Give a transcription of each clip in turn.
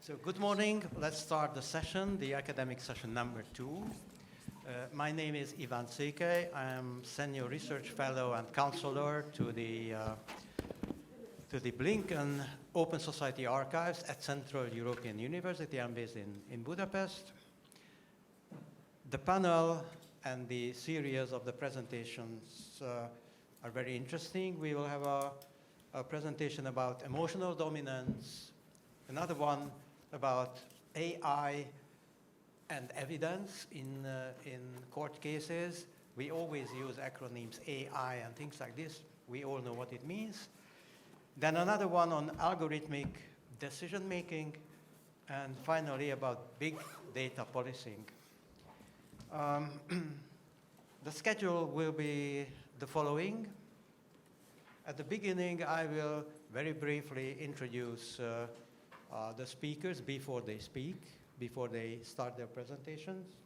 So good morning. Let's start the session, the academic session number 2. My name is Ivan Szekely. I am Senior Research Fellow and Counselor to the Blinken Open Society Archives at Central European University. I'm based in Budapest. The panel and the series of the presentations are very interesting. We will have a presentation about emotional dominance, another one about AI and evidence in court cases. We always use acronyms AI and things like this. We all know what it means. Then another one on algorithmic decision making, and finally about big data policing. The schedule will be the following. At the beginning, I will very briefly introduce the speakers before they speak, before they start their presentations.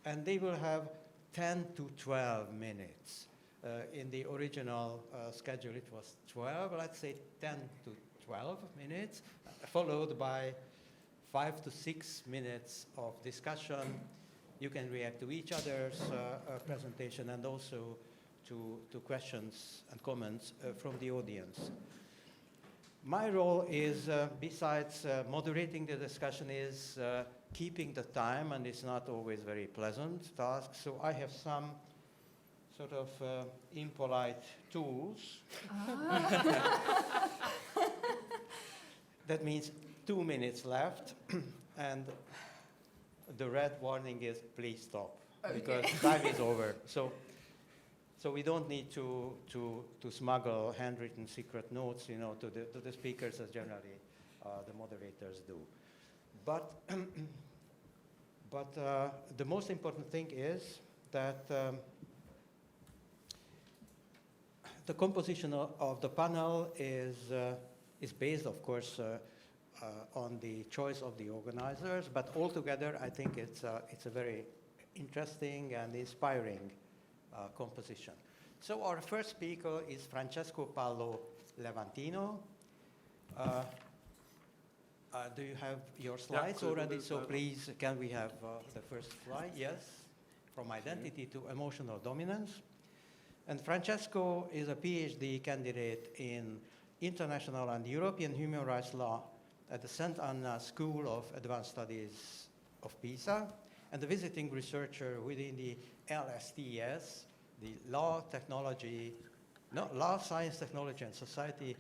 And they will have 10 to 12 minutes. In the original schedule, it was 12, let's say 10 to 12 minutes, followed by 5 to 6 minutes of discussion. You can react to each other's presentation and also to questions and comments from the audience. My role is, besides moderating the discussion, is keeping the time, and it's not always very pleasant task. So I have some sort of impolite tools. That means 2 minutes left, and the red warning is please stop, because time is over. So we don't need to smuggle handwritten secret notes, you know, to the speakers, as generally the moderators do. But the most important thing is that the composition of the panel is based, of course, on the choice of the organizers. But altogether, I think it's a very interesting and inspiring composition. So our first speaker is Francesco Paolo Levantino. Do you have your slides already? So please, can we have the first slide? Yes, from identity to emotional dominance. And Francesco is a PhD candidate in international and European human rights law at the St. Anna School of Advanced Studies of Pisa, and a visiting researcher within the LSTS, the Law, Science, Technology and Society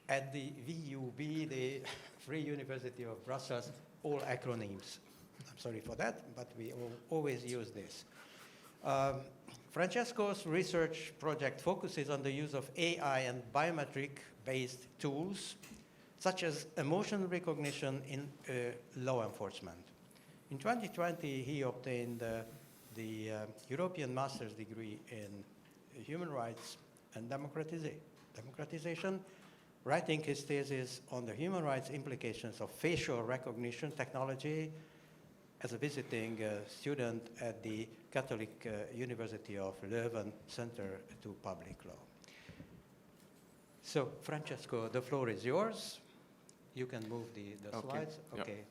at the VUB, the Vrije Universiteit of Brussels, all acronyms. I'm sorry for that, but we always use this. Francesco's research project focuses on the use of AI and biometric-based tools, such as emotion recognition in law enforcement. In 2020, he obtained the European Master's degree in Human Rights and Democratization, writing his thesis on the human rights implications of facial recognition technology as a visiting student at the Catholic University of Leuven Center to Public Law. So, Francesco, the floor is yours. You can move the slides. Okay. Yep.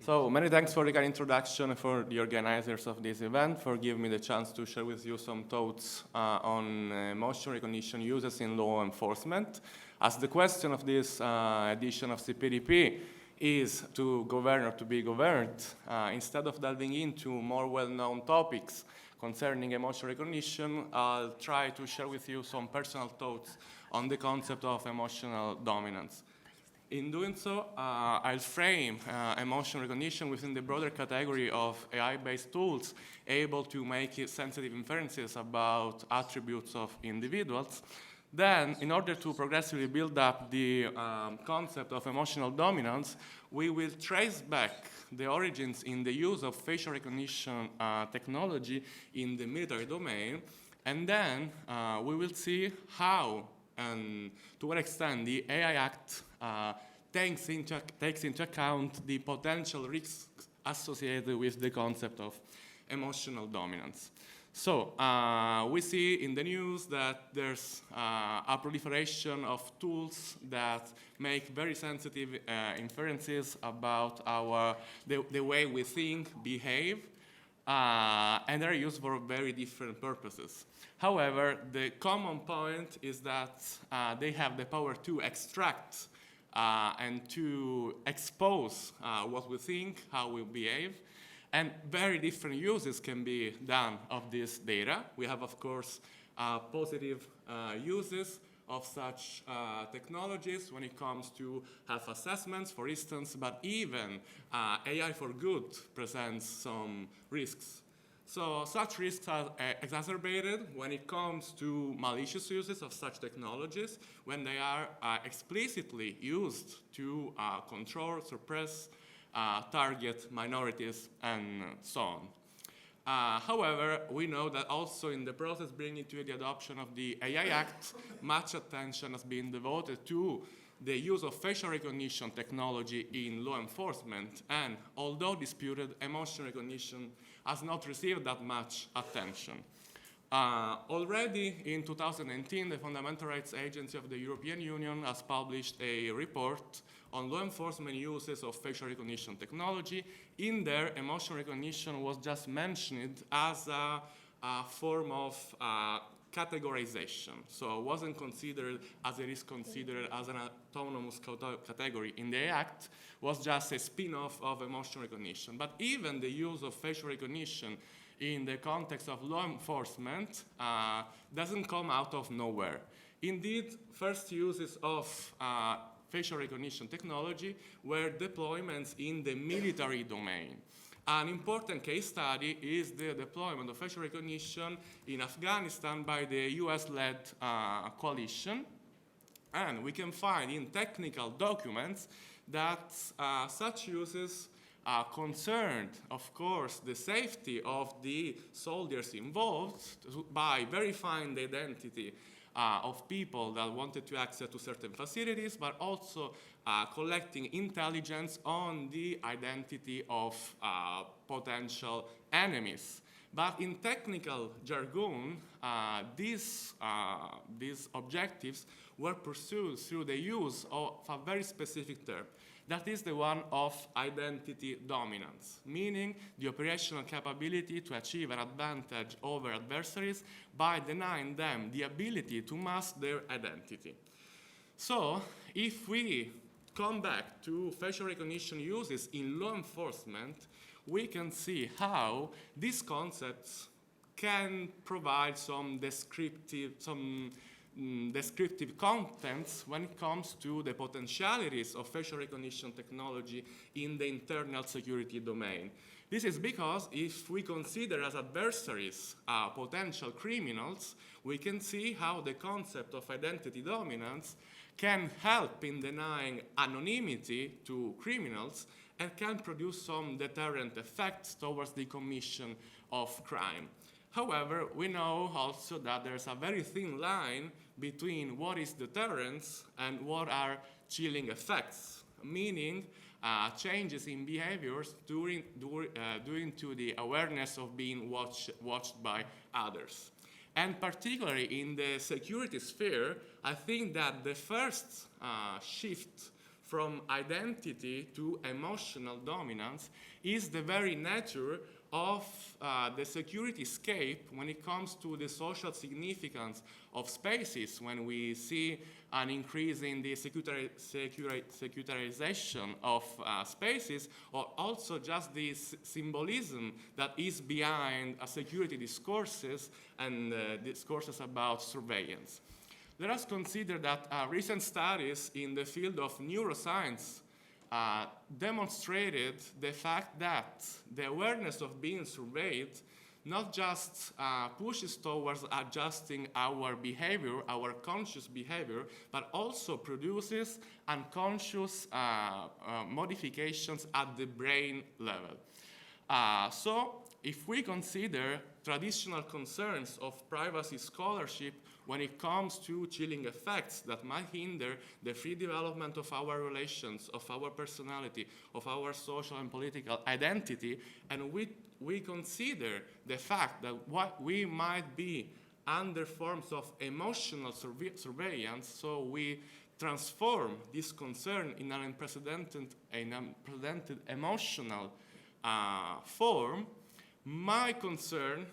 So many thanks for the kind introduction, for the organizers of this event, for giving me the chance to share with you some thoughts on emotion recognition uses in law enforcement. As the question of this edition of CPDP is to govern or to be governed, instead of delving into more well-known topics concerning emotion recognition, I'll try to share with you some personal thoughts on the concept of emotional dominance. In doing so, I'll frame emotion recognition within the broader category of AI-based tools able to make sensitive inferences about attributes of individuals. Then, in order to progressively build up the concept of emotional dominance, we will trace back the origins in the use of facial recognition technology in the military domain, and then we will see how and to what extent the AI Act takes into account the potential risks associated with the concept of emotional dominance. So we see in the news that there's a proliferation of tools that make very sensitive inferences about the way we think, behave, and they're used for very different purposes. However, the common point is that they have the power to extract and to expose what we think, how we behave, and very different uses can be done of this data. We have, of course, positive uses of such technologies when it comes to health assessments, for instance, but even AI for good presents some risks. So such risks are exacerbated when it comes to malicious uses of such technologies, when they are explicitly used to control, suppress, target minorities, and so on. However, we know that also in the process bringing to the adoption of the AI Act, much attention has been devoted to the use of facial recognition technology in law enforcement, and although disputed, emotion recognition has not received that much attention. Already in 2019, the Fundamental Rights Agency of the European Union has published a report on law enforcement uses of facial recognition technology. In there, emotion recognition was just mentioned as a form of categorization. So it wasn't considered as it is considered as an autonomous category in the Act, was just a spin-off of emotion recognition. But even the use of facial recognition in the context of law enforcement doesn't come out of nowhere. Indeed, first uses of facial recognition technology were deployments in the military domain. An important case study is the deployment of facial recognition in Afghanistan by the US-led coalition. And we can find in technical documents that such uses concerned, of course, the safety of the soldiers involved by verifying the identity of people that wanted to access to certain facilities, but also collecting intelligence on the identity of potential enemies. But in technical jargon, these objectives were pursued through the use of a very specific term. That is the one of identity dominance, meaning the operational capability to achieve an advantage over adversaries by denying them the ability to mask their identity. So, if we come back to facial recognition uses in law enforcement, we can see how these concepts can provide some descriptive contents when it comes to the potentialities of facial recognition technology in the internal security domain. This is because if we consider as adversaries potential criminals, we can see how the concept of identity dominance can help in denying anonymity to criminals and can produce some deterrent effects towards the commission of crime. However, we know also that there's a very thin line between what is deterrence and what are chilling effects, meaning changes in behaviors due to the awareness of being watched by others. And particularly in the security sphere, I think that the first shift from identity to emotional dominance is the very nature of the security scape when it comes to the social significance of spaces, when we see an increase in the secularization of spaces, or also just the symbolism that is behind security discourses and discourses about surveillance. Let us consider that recent studies in the field of neuroscience demonstrated the fact that the awareness of being surveyed not just pushes towards adjusting our behavior, our conscious behavior, but also produces unconscious modifications at the brain level. So if we consider traditional concerns of privacy scholarship when it comes to chilling effects that might hinder the free development of our relations, of our personality, of our social and political identity, and we consider the fact that what we might be under forms of emotional surveillance, so we transform this concern in an unprecedented emotional form, my concern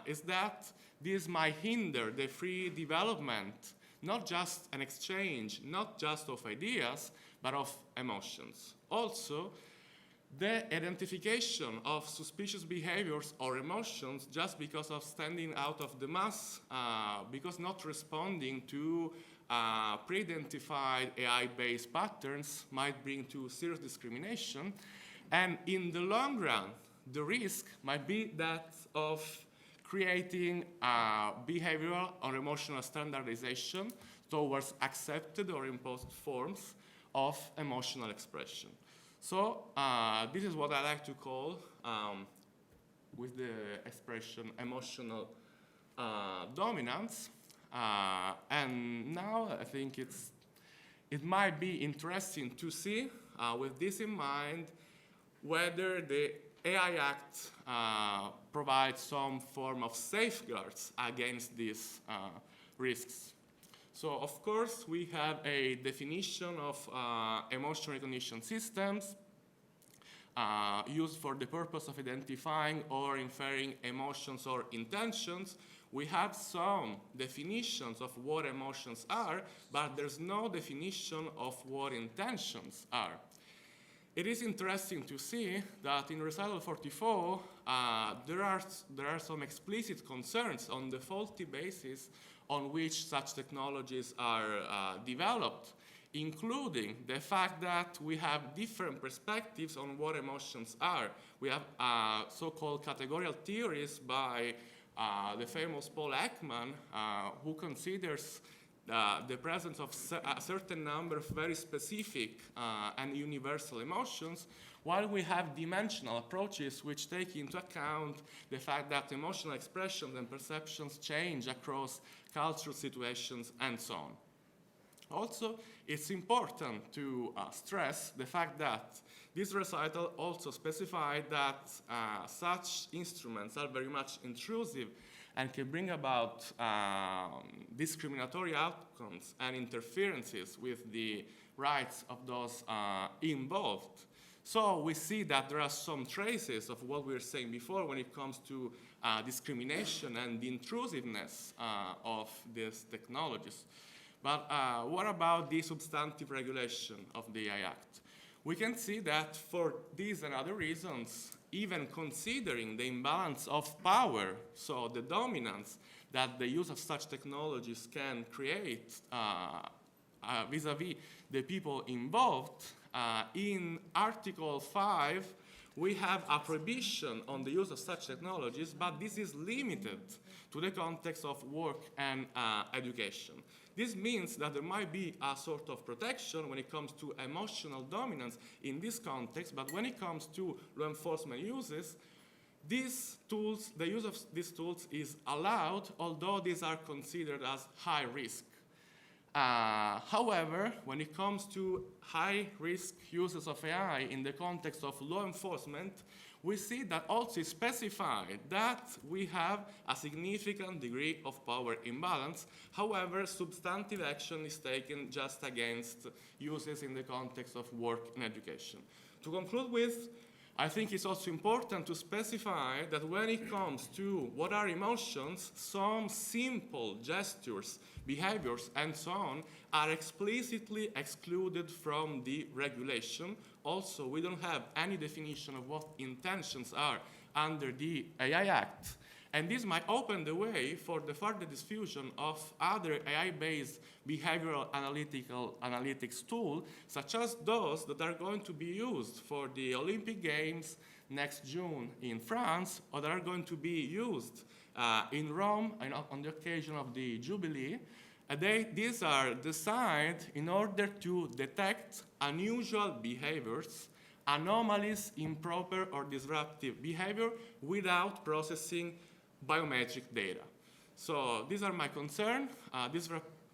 is that this might hinder the free development, not just an exchange, not just of ideas, but of emotions. Also, the identification of suspicious behaviors or emotions just because of standing out of the mass, because not responding to pre-identified AI-based patterns might bring to serious discrimination. And in the long run, the risk might be that of creating behavioral or emotional standardization towards accepted or imposed forms of emotional expression. So this is what I like to call, with the expression emotional dominance. And now I think it might be interesting to see, with this in mind, whether the AI Act provides some form of safeguards against these risks. So, of course, we have a definition of emotion recognition systems used for the purpose of identifying or inferring emotions or intentions. We have some definitions of what emotions are, but there's no definition of what intentions are. It is interesting to see that in Recital 44, there are some explicit concerns on the faulty basis on which such technologies are developed, including the fact that we have different perspectives on what emotions are. We have so-called categorical theories by the famous Paul Ekman, who considers the presence of a certain number of very specific and universal emotions, while we have dimensional approaches which take into account the fact that emotional expressions and perceptions change across cultural situations and so on. Also, it's important to stress the fact that this recital also specified that such instruments are very much intrusive and can bring about discriminatory outcomes and interferences with the rights of those involved. So we see that there are some traces of what we were saying before when it comes to discrimination and the intrusiveness of these technologies. But what about the substantive regulation of the AI Act? We can see that for these and other reasons, even considering the imbalance of power, so the dominance that the use of such technologies can create vis-a-vis the people involved, in Article 5, we have a prohibition on the use of such technologies, but this is limited to the context of work and education. This means that there might be a sort of protection when it comes to emotional dominance in this context, but when it comes to law enforcement uses, these tools, the use of these tools is allowed, although these are considered as high risk. However, when it comes to high-risk uses of AI in the context of law enforcement, we see that also is specified that we have a significant degree of power imbalance. However, substantive action is taken just against uses in the context of work and education. To conclude with, I think it's also important to specify that when it comes to what are emotions, some simple gestures, behaviors, and so on are explicitly excluded from the regulation. Also, we don't have any definition of what intentions are under the AI Act. And this might open the way for the further diffusion of other AI-based behavioral analytics tools, such as those that are going to be used for the Olympic Games next June in France, or that are going to be used in Rome on the occasion of the Jubilee. These are designed in order to detect unusual behaviors anomalies, improper or disruptive behavior without processing biometric data. So these are my concerns. This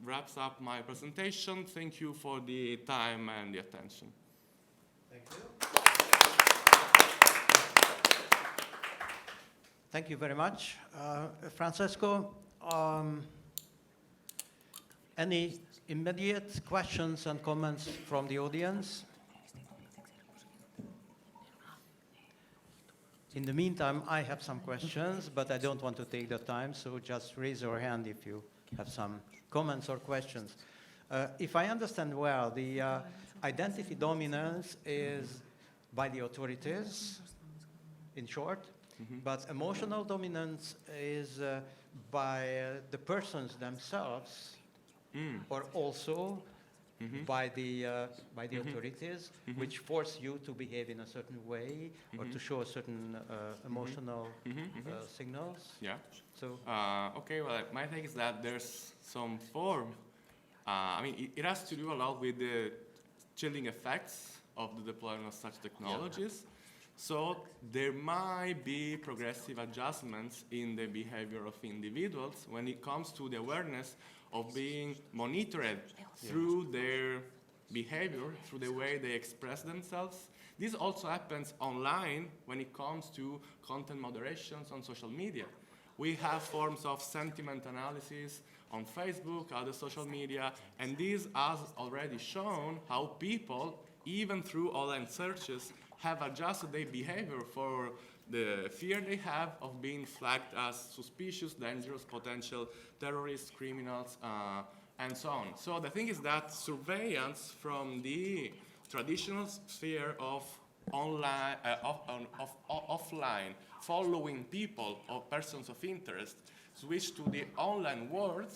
wraps up my presentation. Thank you for the time and the attention. Thank you. Thank you very much. Francesco, any immediate questions and comments from the audience? In the meantime, I have some questions, but I don't want to take the time, so just raise your hand if you have some comments or questions. If I understand well, the identity dominance is by the authorities, in short, but emotional dominance is by the persons themselves, or also by the authorities, which force you to behave in a certain way or to show a certain emotional signals. Yeah. So. Okay. Well, my take is that there's some form. I mean, it has to do a lot with the chilling effects of the deployment of such technologies. Yeah. So there might be progressive adjustments in the behavior of individuals when it comes to the awareness of being monitored through their behavior, through the way they express themselves. This also happens online when it comes to content moderations on social media. We have forms of sentiment analysis on Facebook, other social media, and this has already shown how people, even through online searches, have adjusted their behavior for the fear they have of being flagged as suspicious, dangerous, potential terrorists, criminals, and so on. So the thing is that surveillance from the traditional sphere of online, offline, following people or persons of interest, switch to the online world,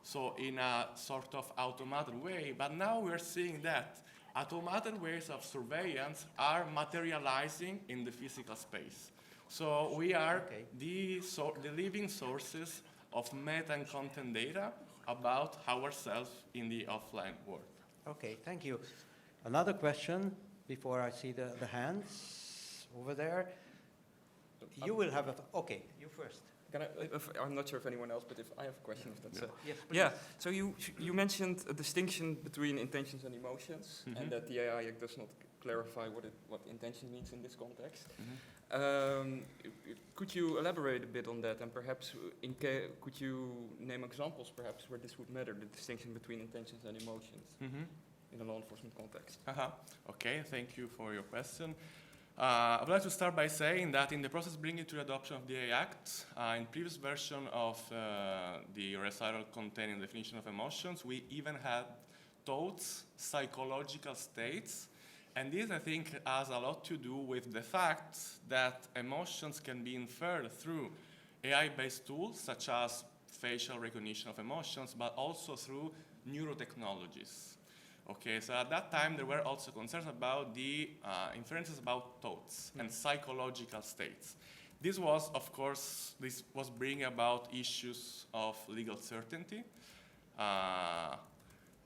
so in a sort of automated way. But now we're seeing that automated ways of surveillance are materializing in the physical space. So we are the living sources of meta and content data about ourselves in the offline world. Okay, thank you. Another question before I see the hands over there. You will have okay, you first. Can I'm not sure if anyone else, but if I have a question, if that's Yes, please. yeah. So you mentioned a distinction between intentions and emotions, and that the AI does not clarify what intention means in this context. Could you elaborate a bit on that, and perhaps could you name examples, perhaps, where this would matter, the distinction between intentions and emotions in a law enforcement context? Okay, thank you for your question. I would like to start by saying that in the process bringing to the adoption of the AI Act, in previous version of the recital containing the definition of emotions, we even had thoughts, psychological states, and this, I think, has a lot to do with the fact that emotions can be inferred through AI-based tools, such as facial recognition of emotions, but also through neurotechnologies. Okay, so at that time, there were also concerns about the inferences about thoughts and psychological states. This was, of course, bringing about issues of legal certainty.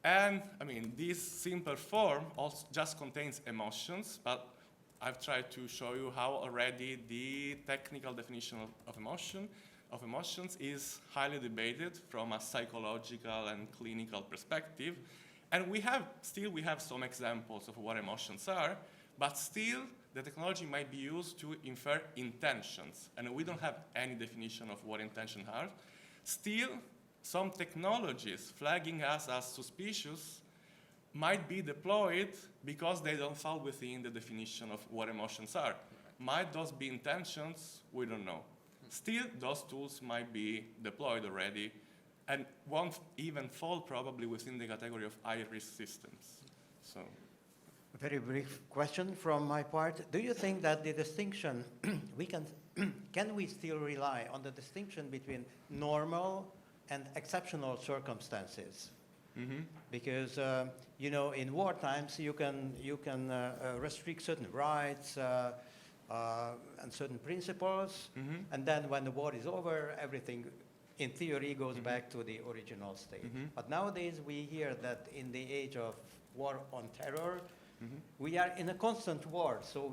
And, I mean, this simple form also just contains emotions, but I've tried to show you how already the technical definition of emotions is highly debated from a psychological and clinical perspective. And we have some examples of what emotions are, but still the technology might be used to infer intentions. And we don't have any definition of what intentions are. Still, some technologies flagging us as suspicious might be deployed because they don't fall within the definition of what emotions are. Might those be intentions? We don't know. Still, those tools might be deployed already and won't even fall probably within the category of high-risk systems. So, a very brief question from my part. Do you think that the distinction, can we still rely on the distinction between normal and exceptional circumstances? Because, you know, in war times, you can restrict certain rights and certain principles, and then when the war is over, everything in theory goes back to the original state. But nowadays we hear that in the age of war on terror, We are in a constant war, so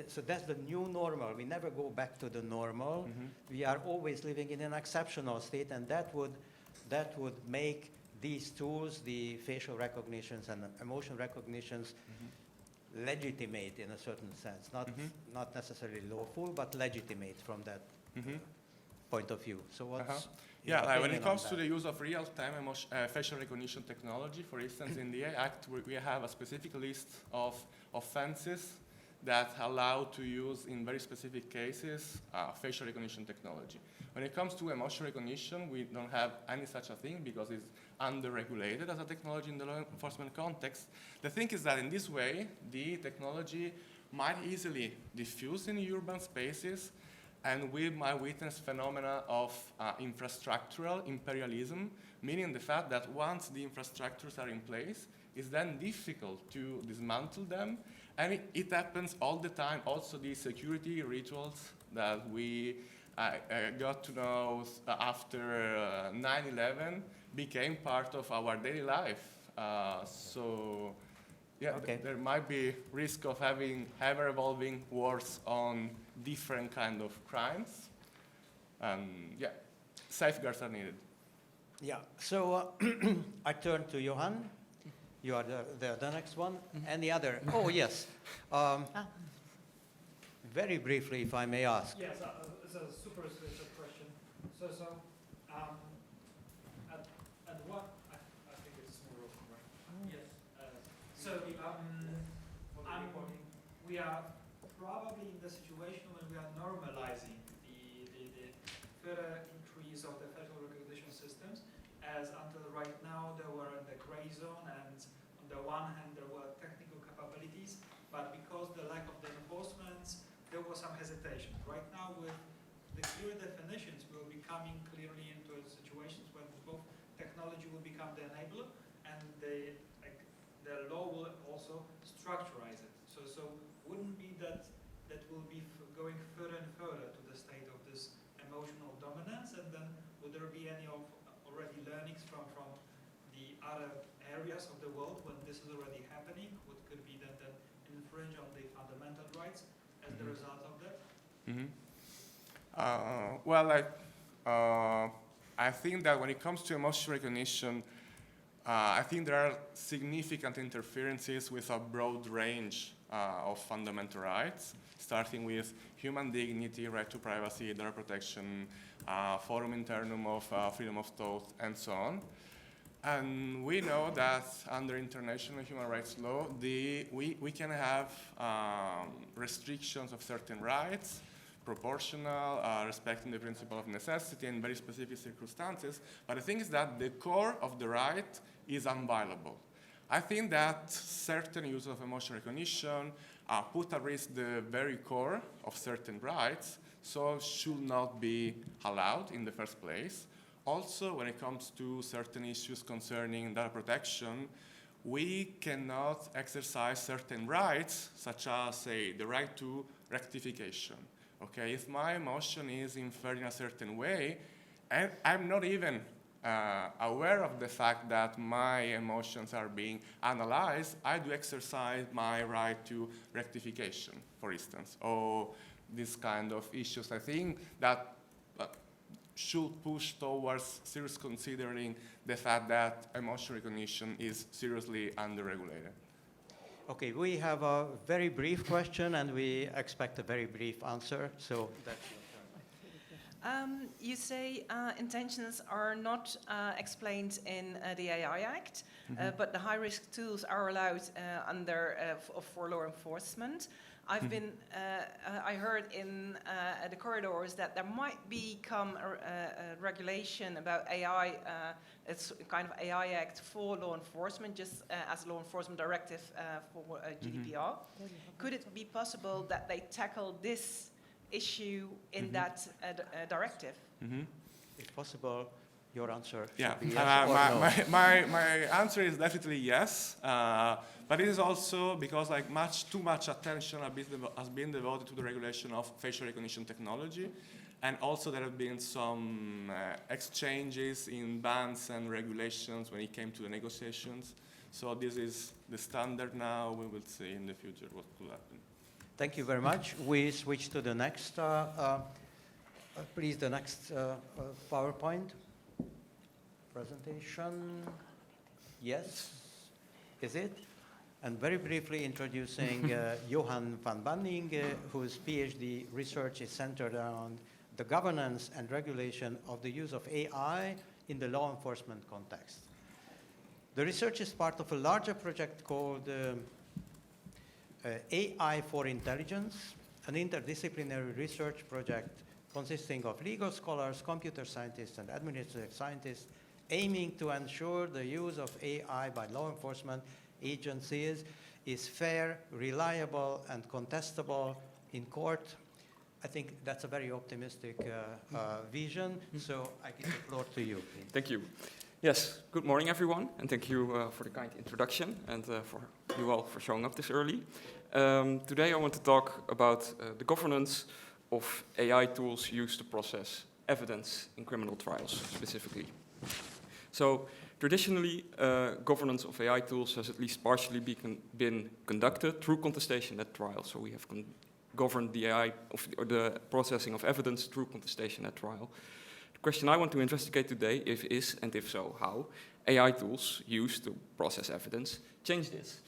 so that's the new normal. We never go back to the normal. We are always living in an exceptional state, and that would make these tools, the facial recognitions and emotion recognitions, legitimate in a certain sense. Not necessarily lawful, but legitimate from that point of view. So what's your like when opinion it comes on to that? the use of real-time facial recognition technology, for instance, in the Act, we have a specific list of offenses that allow to use, in very specific cases, facial recognition technology. When it comes to emotion recognition, we don't have any such a thing because it's under-regulated as a technology in the law enforcement context. The thing is that in this way, the technology might easily diffuse in urban spaces, and we might witness phenomena of infrastructural imperialism, meaning the fact that once the infrastructures are in place, it's then difficult to dismantle them, and it happens all the time. Also, the security rituals that we got to know after 9/11 became part of our daily life. So, yeah, there might be risk of having ever-evolving wars on different kind of crimes, and yeah, safeguards are needed. Yeah. So I turn to Johan. You are the next one. Any other? Oh yes. Very briefly, if I may ask. Yes, it's a super specific question. At what I think it's more open, right? Yes. We are probably in the situation when we are normalizing the further increase of the facial recognition systems, as until right now they were in the gray zone, and on the one hand there were technical capabilities, but because the lack of the enforcement, there was some hesitation. Right now, with the clear definitions, we will be coming clearly into situations when both technology will become the enabler and the law will also structurize it. So wouldn't be that will be going further and further to the state of this emotional dominance, and then would there be any of already learnings from the other areas of the world when this is already happening? What could be that infringe on the fundamental rights as the result of that? I think that when it comes to emotion recognition, I think there are significant interferences with a broad range of fundamental rights, starting with human dignity, right to privacy, data protection, forum internum of freedom of thought, and so on. And we know that under international human rights law, we can have restrictions of certain rights, proportional, respecting the principle of necessity in very specific circumstances. But the thing is that the core of the right is inviolable. I think that certain use of emotion recognition put at risk the very core of certain rights, so should not be allowed in the first place. Also, when it comes to certain issues concerning data protection, we cannot exercise certain rights, such as, say, the right to rectification. Okay, if my emotion is inferred in a certain way, and I'm not even aware of the fact that my emotions are being analyzed, I do exercise my right to rectification, for instance, or this kind of issues. I think that should push towards serious considering the fact that emotion recognition is seriously under-regulated. Okay, we have a very brief question and we expect a very brief answer, so that's your turn. You say intentions are not explained in the AI Act, but the high-risk tools are allowed for law enforcement. I heard in the corridors that there might become a regulation about AI. It's a kind of AI Act for law enforcement, just as a law enforcement directive for GDPR. Could it be possible that they tackle this issue in that directive? If possible, your answer should Yeah, be yes or no. my answer is definitely yes, but it is also because too much attention has been devoted to the regulation of facial recognition technology, and also there have been some exchanges in bans and regulations when it came to the negotiations. So this is the standard now. We will see in the future what will happen. Thank you very much. We switch to the next, please, the next PowerPoint presentation. Yes, is it? And very briefly introducing Johan van Banning, whose PhD research is centered around the governance and regulation of the use of AI in the law enforcement context. The research is part of a larger project called AI for Intelligence, an interdisciplinary research project consisting of legal scholars, computer scientists, and administrative scientists, aiming to ensure the use of AI by law enforcement agencies is fair, reliable, and contestable in court. I think that's a very optimistic vision, so I give the floor to you, please. Thank you. Yes, good morning everyone, and thank you for the kind introduction and for you all for showing up this early. Today I want to talk about the governance of AI tools used to process evidence in criminal trials specifically. So traditionally, governance of AI tools has at least partially been conducted through contestation at trial. So we have governed the AI or the processing of evidence through contestation at trial. The question I want to investigate today is, and if so, how AI tools used to process evidence change this.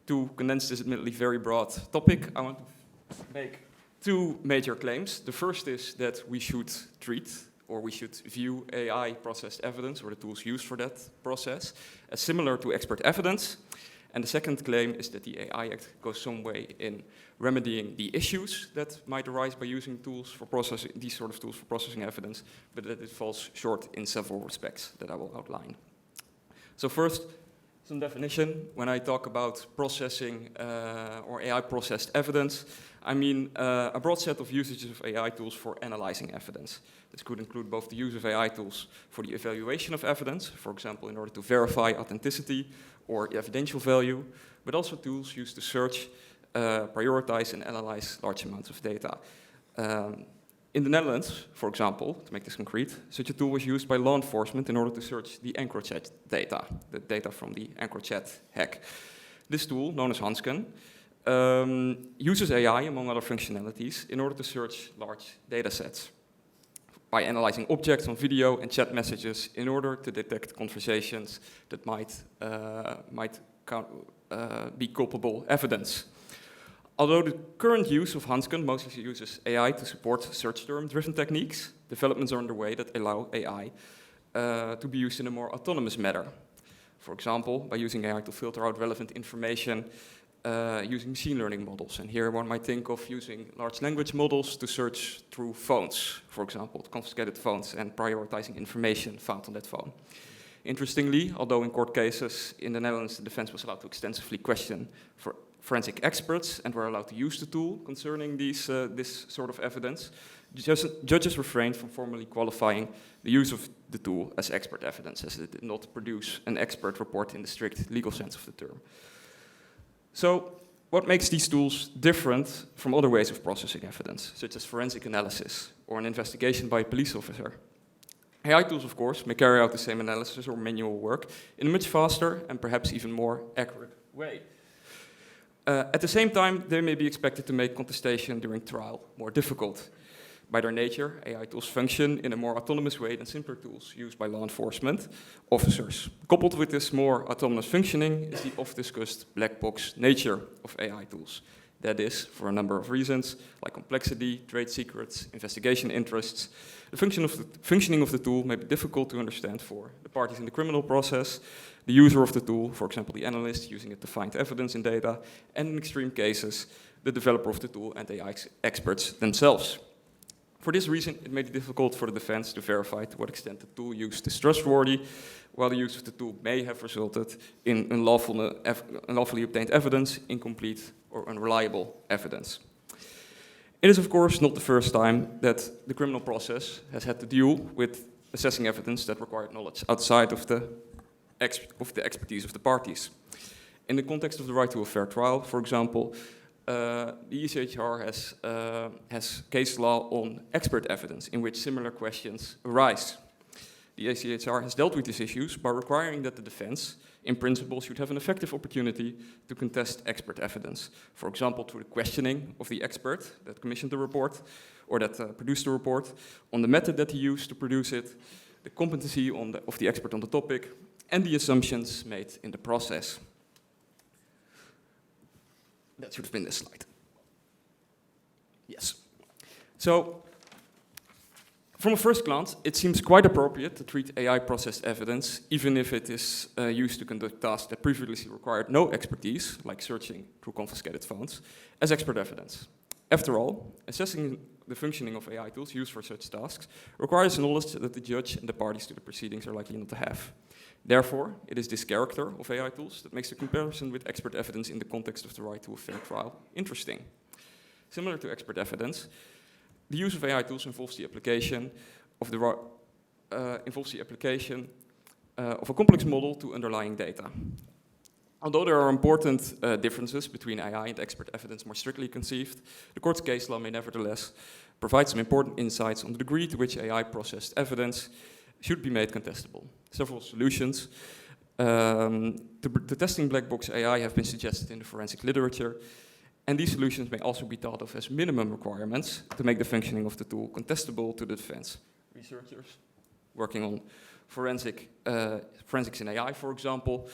To condense this admittedly very broad topic, I want to make two major claims. The first is that we should treat or we should view AI processed evidence or the tools used for that process as similar to expert evidence. And the second claim is that the AI Act goes some way in remedying the issues that might arise by using tools for processing, these sort of tools for processing evidence, but that it falls short in several respects that I will outline. So first, some definition. When I talk about processing or AI processed evidence, I mean a broad set of usages of AI tools for analyzing evidence. This could include both the use of AI tools for the evaluation of evidence, for example, in order to verify authenticity or evidential value, but also tools used to search, prioritize, and analyze large amounts of data. In the Netherlands, for example, to make this concrete, such a tool was used by law enforcement in order to search the EncroChat data, the data from the EncroChat hack. This tool, known as Hansken, uses AI, among other functionalities, in order to search large data sets by analyzing objects on video and chat messages in order to detect conversations that might be culpable evidence. Although the current use of Hansken mostly uses AI to support search term-driven techniques, developments are underway that allow AI to be used in a more autonomous manner. For example, by using AI to filter out relevant information using machine learning models. And here one might think of using large language models to search through phones, for example, confiscated phones, and prioritizing information found on that phone. Interestingly, although in court cases in the Netherlands the defense was allowed to extensively question for forensic experts and were allowed to use the tool concerning this sort of evidence, judges refrained from formally qualifying the use of the tool as expert evidence, as it did not produce an expert report in the strict legal sense of the term. So, what makes these tools different from other ways of processing evidence, such as forensic analysis or an investigation by a police officer? AI tools, of course, may carry out the same analysis or manual work in a much faster and perhaps even more accurate way. At the same time, they may be expected to make contestation during trial more difficult. By their nature, AI tools function in a more autonomous way than simpler tools used by law enforcement officers. Coupled with this more autonomous functioning is the oft-discussed black box nature of AI tools. That is, for a number of reasons, like complexity, trade secrets, investigation interests, the functioning of the tool may be difficult to understand for the parties in the criminal process, the user of the tool, for example, the analyst using it to find evidence in data, and in extreme cases, the developer of the tool and AI experts themselves. For this reason, it may be difficult for the defense to verify to what extent the tool used is trustworthy, while the use of the tool may have resulted in unlawfully obtained evidence, incomplete or unreliable evidence. It is, of course, not the first time that the criminal process has had to deal with assessing evidence that required knowledge outside of the expertise of the parties. In the context of the right to a fair trial, for example, the ECHR has case law on expert evidence in which similar questions arise. The ACHR has dealt with these issues by requiring that the defense, in principle, should have an effective opportunity to contest expert evidence. For example, through the questioning of the expert that commissioned the report, or that produced the report, on the method that he used to produce it, the competency of the expert on the topic, and the assumptions made in the process. That should have been this slide. Yes. So, from a first glance, it seems quite appropriate to treat AI-processed evidence, even if it is used to conduct tasks that previously required no expertise, like searching through confiscated phones, as expert evidence. After all, assessing the functioning of AI tools used for such tasks requires knowledge that the judge and the parties to the proceedings are likely not to have. Therefore, it is this character of AI tools that makes the comparison with expert evidence in the context of the right to a fair trial interesting. Similar to expert evidence, the use of AI tools involves the application of of a complex model to underlying data. Although there are important differences between AI and expert evidence more strictly conceived, the court's case law may nevertheless provide some important insights on the degree to which AI-processed evidence should be made contestable. Several solutions to testing black box AI have been suggested in the forensic literature, and these solutions may also be thought of as minimum requirements to make the functioning of the tool contestable to the defense. Researchers working on forensics in AI, for example,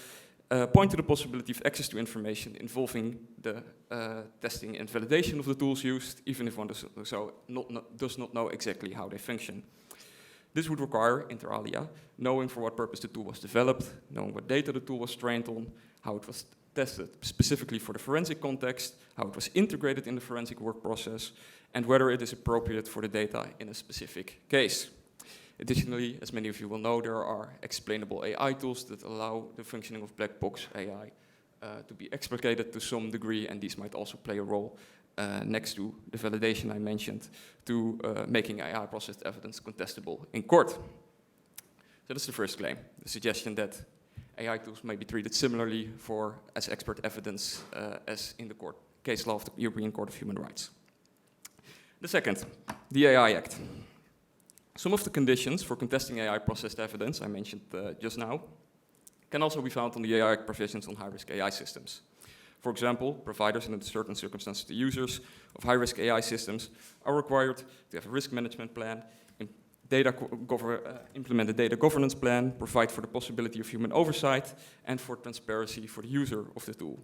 point to the possibility of access to information involving the testing and validation of the tools used, even if one does not know exactly how they function. This would require, inter alia, knowing for what purpose the tool was developed, knowing what data the tool was trained on, how it was tested specifically for the forensic context, how it was integrated in the forensic work process, and whether it is appropriate for the data in a specific case. Additionally, as many of you will know, there are explainable AI tools that allow the functioning of black box AI to be explicated to some degree, and these might also play a role next to the validation I mentioned to making AI-processed evidence contestable in court. So that's the first claim, the suggestion that AI tools may be treated similarly as expert evidence as in the case law of the European Court of Human Rights. The second, the AI Act. Some of the conditions for contesting AI-processed evidence I mentioned just now can also be found on the AI Act provisions on high-risk AI systems. For example, providers and in certain circumstances the users of high-risk AI systems are required to have a risk management plan, implement a data governance plan, provide for the possibility of human oversight, and for transparency for the user of the tool.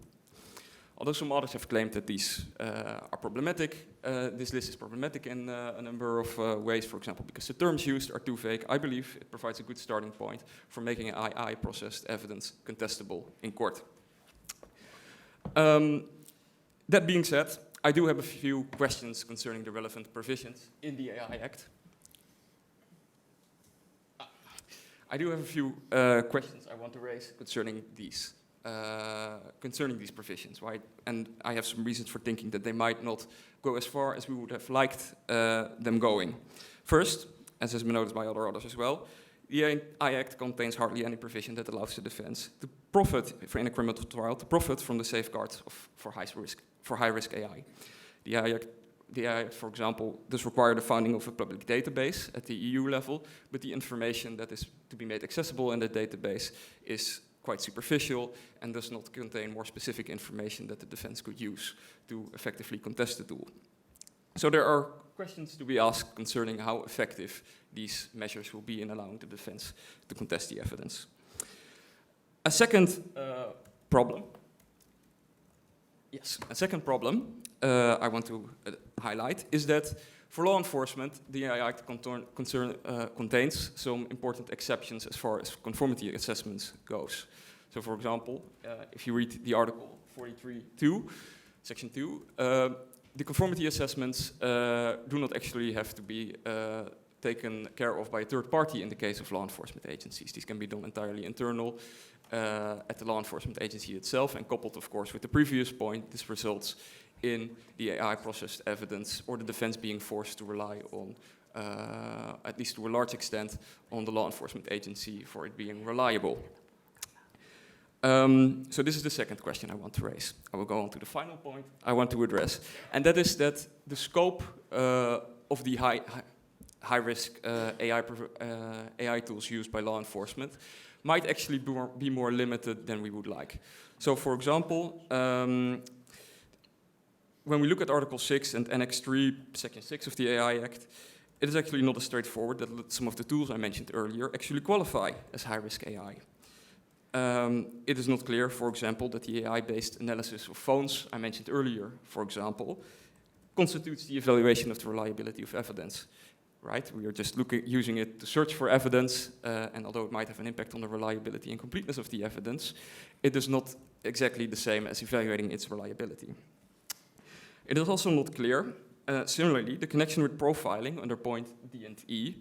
Although some authors have claimed that these are problematic, this list is problematic in a number of ways, for example, because the terms used are too vague. I believe it provides a good starting point for making AI-processed evidence contestable in court. That being said, I do have a few questions concerning the relevant provisions in the AI Act. I do have a few questions I want to raise concerning these provisions, right? And I have some reasons for thinking that they might not go as far as we would have liked them going. First, as has been noticed by other authors as well, the AI Act contains hardly any provision that allows the defense to profit, in a criminal trial, to profit from the safeguards for high-risk AI. The AI Act, for example, does require the founding of a public database at the EU level, but the information that is to be made accessible in that database is quite superficial and does not contain more specific information that the defense could use to effectively contest the tool. So there are questions to be asked concerning how effective these measures will be in allowing the defense to contest the evidence. A second problem I want to highlight is that for law enforcement, the AI Act contains some important exceptions as far as conformity assessments goes. So, for example, if you read the article 43.2, section 2, the conformity assessments do not actually have to be taken care of by a third party in the case of law enforcement agencies. These can be done entirely internal at the law enforcement agency itself, and coupled, of course, with the previous point, this results in the AI-processed evidence or the defense being forced to rely on, at least to a large extent, on the law enforcement agency for it being reliable. So this is the second question I want to raise. I will go on to the final point I want to address, and that is that the scope of the high-risk AI tools used by law enforcement might actually be more limited than we would like. So, for example, when we look at Article 6 and Annex 3, Section 6 of the AI Act, it is actually not as straightforward that some of the tools I mentioned earlier actually qualify as high-risk AI. It is not clear, for example, that the AI-based analysis of phones I mentioned earlier, for example, constitutes the evaluation of the reliability of evidence. Right? We are just using it to search for evidence, and although it might have an impact on the reliability and completeness of the evidence, it is not exactly the same as evaluating its reliability. It is also not clear, similarly, the connection with profiling under point D and E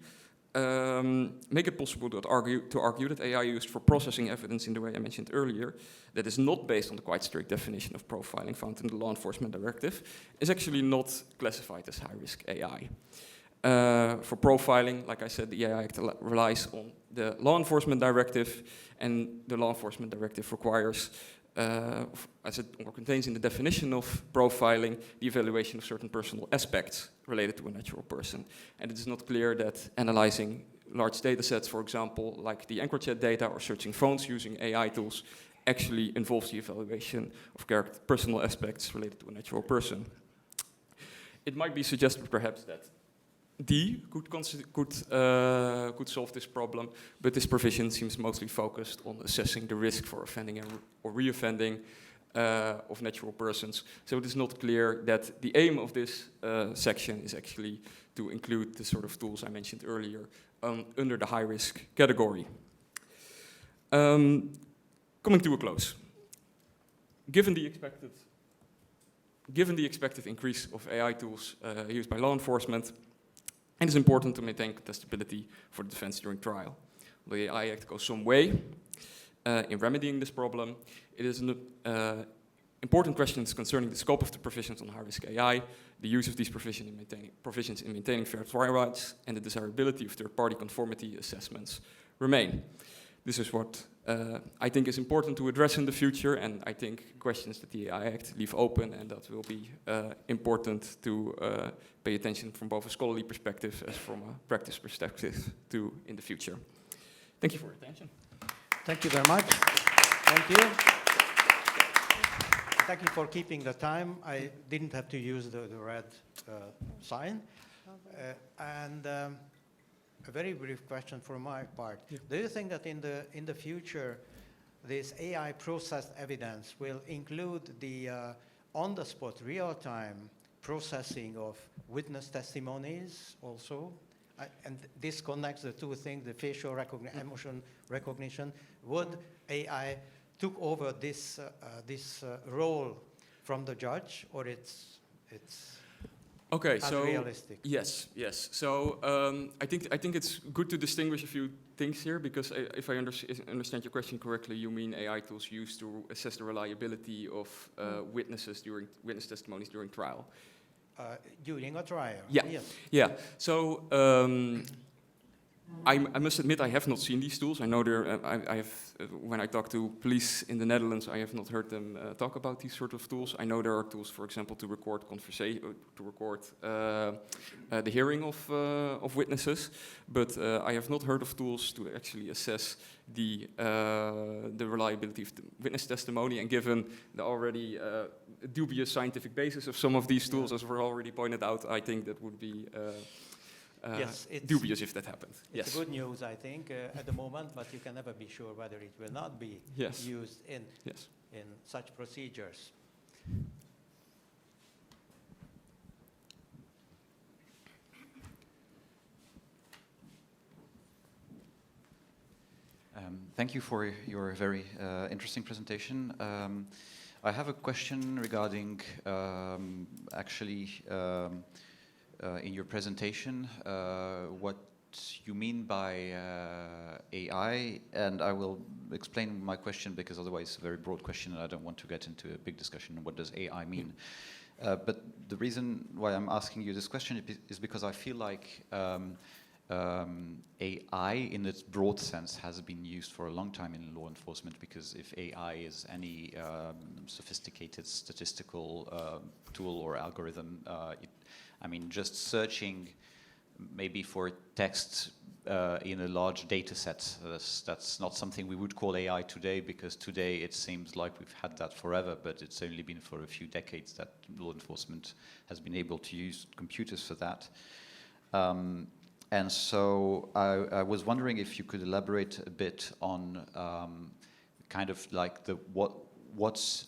make it possible to argue that AI used for processing evidence in the way I mentioned earlier, that is not based on the quite strict definition of profiling found in the Law Enforcement Directive, is actually not classified as high-risk AI. For profiling, like I said, the AI Act relies on the Law Enforcement Directive, and the Law Enforcement Directive requires, as it contains in the definition of profiling, the evaluation of certain personal aspects related to a natural person. And it is not clear that analyzing large data sets, for example, like the EncroChat data or searching phones using AI tools, actually involves the evaluation of personal aspects related to a natural person. It might be suggested perhaps that D could solve this problem, but this provision seems mostly focused on assessing the risk for offending or reoffending of natural persons. So it is not clear that the aim of this section is actually to include the sort of tools I mentioned earlier under the high-risk category. Coming to a close. Given the expected increase of AI tools used by law enforcement, it is important to maintain contestability for the defense during trial. The AI Act goes some way in remedying this problem. It is an important questions concerning the scope of the provisions on high-risk AI, the use of these provisions in maintaining fair trial rights, and the desirability of third-party conformity assessments remain. This is what I think is important to address in the future, and I think questions that the AI Act leave open, and that will be important to pay attention from both a scholarly perspective as from a practice perspective to in the future. Thank you for your attention. Thank you very much. Thank you. Thank you for keeping the time. I didn't have to use the red sign. A very brief question from my part. Yeah. Do you think that in the future, this AI processed evidence will include the on-the-spot, real-time processing of witness testimonies also? And this connects the two things, the facial emotion recognition. Would AI took over this role from the judge, or it's okay, unrealistic? So yes. So I think it's good to distinguish a few things here, because if I understand your question correctly, you mean AI tools used to assess the reliability of witness testimonies during trial. During a trial. Yeah. Yes. Yeah. So I must admit I have not seen these tools. I know I have when I talk to police in the Netherlands, I have not heard them talk about these sort of tools. I know there are tools, for example, to record the hearing of witnesses, but I have not heard of tools to actually assess the reliability of the witness testimony. And given the already dubious scientific basis of some of these tools, as were already pointed out, I think that would be yes, dubious if that happened. It's good news, I think, at the moment, but you can never be sure whether it will not be used in such procedures. Thank you for your very interesting presentation. I have a question regarding in your presentation, what you mean by AI, and I will explain my question because otherwise it's a very broad question and I don't want to get into a big discussion on what does AI mean. But the reason why I'm asking you this question is because I feel like AI in its broad sense has been used for a long time in law enforcement, because if AI is any sophisticated statistical tool or algorithm, I mean, just searching maybe for text in a large data set. That's not something we would call AI today, because today it seems like we've had that forever, but it's only been for a few decades that law enforcement has been able to use computers for that. And so I was wondering if you could elaborate a bit on kind of like what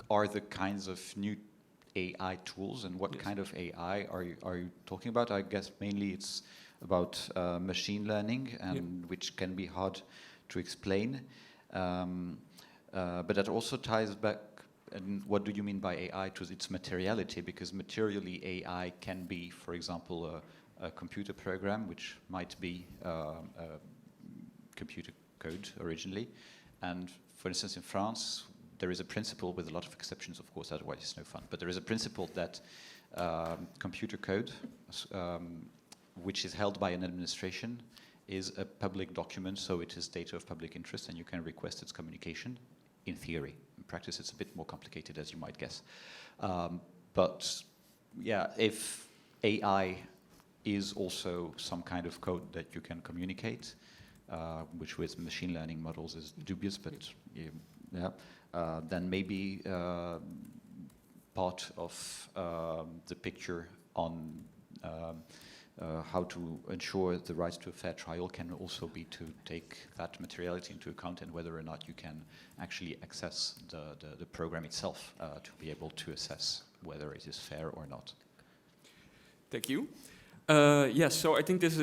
are the kinds of new AI tools, and what kind of AI are you talking about? I guess mainly it's about machine learning, and which can be hard to explain. But that also ties back, and what do you mean by AI, to its materiality? Because materially AI can be, for example, a computer program, which might be computer code originally. And for instance, in France, there is a principle, with a lot of exceptions, of course, otherwise it's no fun, but there is a principle that computer code, which is held by an administration, is a public document, so it is data of public interest, and you can request its communication, in theory. In practice, it's a bit more complicated, as you might guess. But yeah, if AI is also some kind of code that you can communicate, which with machine learning models is dubious, but then maybe part of the picture on how to ensure the right to a fair trial can also be to take that materiality into account, and whether or not you can actually access the program itself to be able to assess whether it is fair or not. Thank you. Yes, so I think this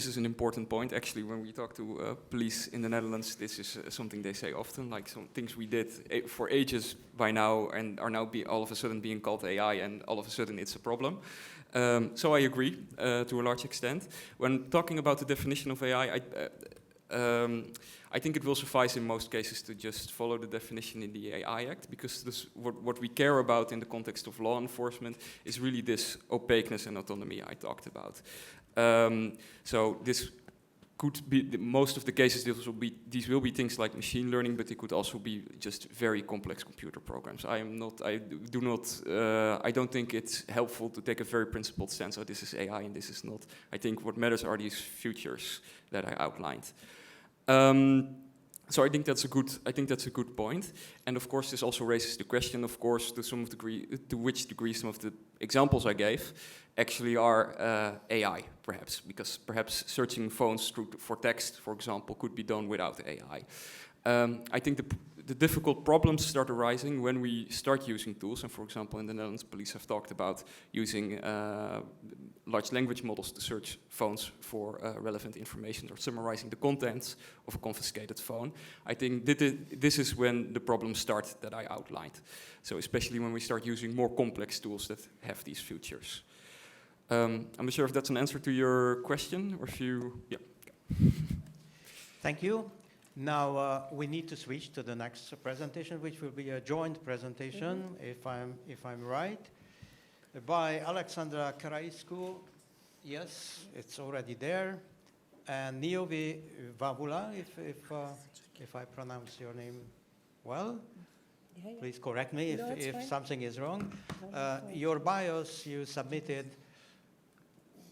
is an important point. Actually, when we talk to police in the Netherlands, this is something they say often. Like some things we did for ages by now, and are now all of a sudden being called AI, and all of a sudden it's a problem. So I agree to a large extent. When talking about the definition of AI, I think it will suffice in most cases to just follow the definition in the AI Act, because what we care about in the context of law enforcement is really this opaqueness and autonomy I talked about. So this could be, most of the cases, these will be things like machine learning, but it could also be just very complex computer programs. I don't think it's helpful to take a very principled stance, oh, this is AI and this is not. I think what matters are these futures that I outlined. So I think that's a good point, and of course this also raises the question, of course, to which degree some of the examples I gave actually are AI, perhaps, because perhaps searching phones for text, for example, could be done without AI. I think the difficult problems start arising when we start using tools, and for example, in the Netherlands, police have talked about using large language models to search phones for relevant information, or summarizing the contents of a confiscated phone. I think this is when the problems start that I outlined. So especially when we start using more complex tools that have these features. I'm not sure if that's an answer to your question, or if you, yeah. Thank you. Now we need to switch to the next presentation, which will be a joint presentation, if I'm right, by Alexandra Karaiskou. Yes, it's already there, and Niovi Vavoula, if I pronounce your name well. Yeah. Please correct me if something is wrong. Your bios you submitted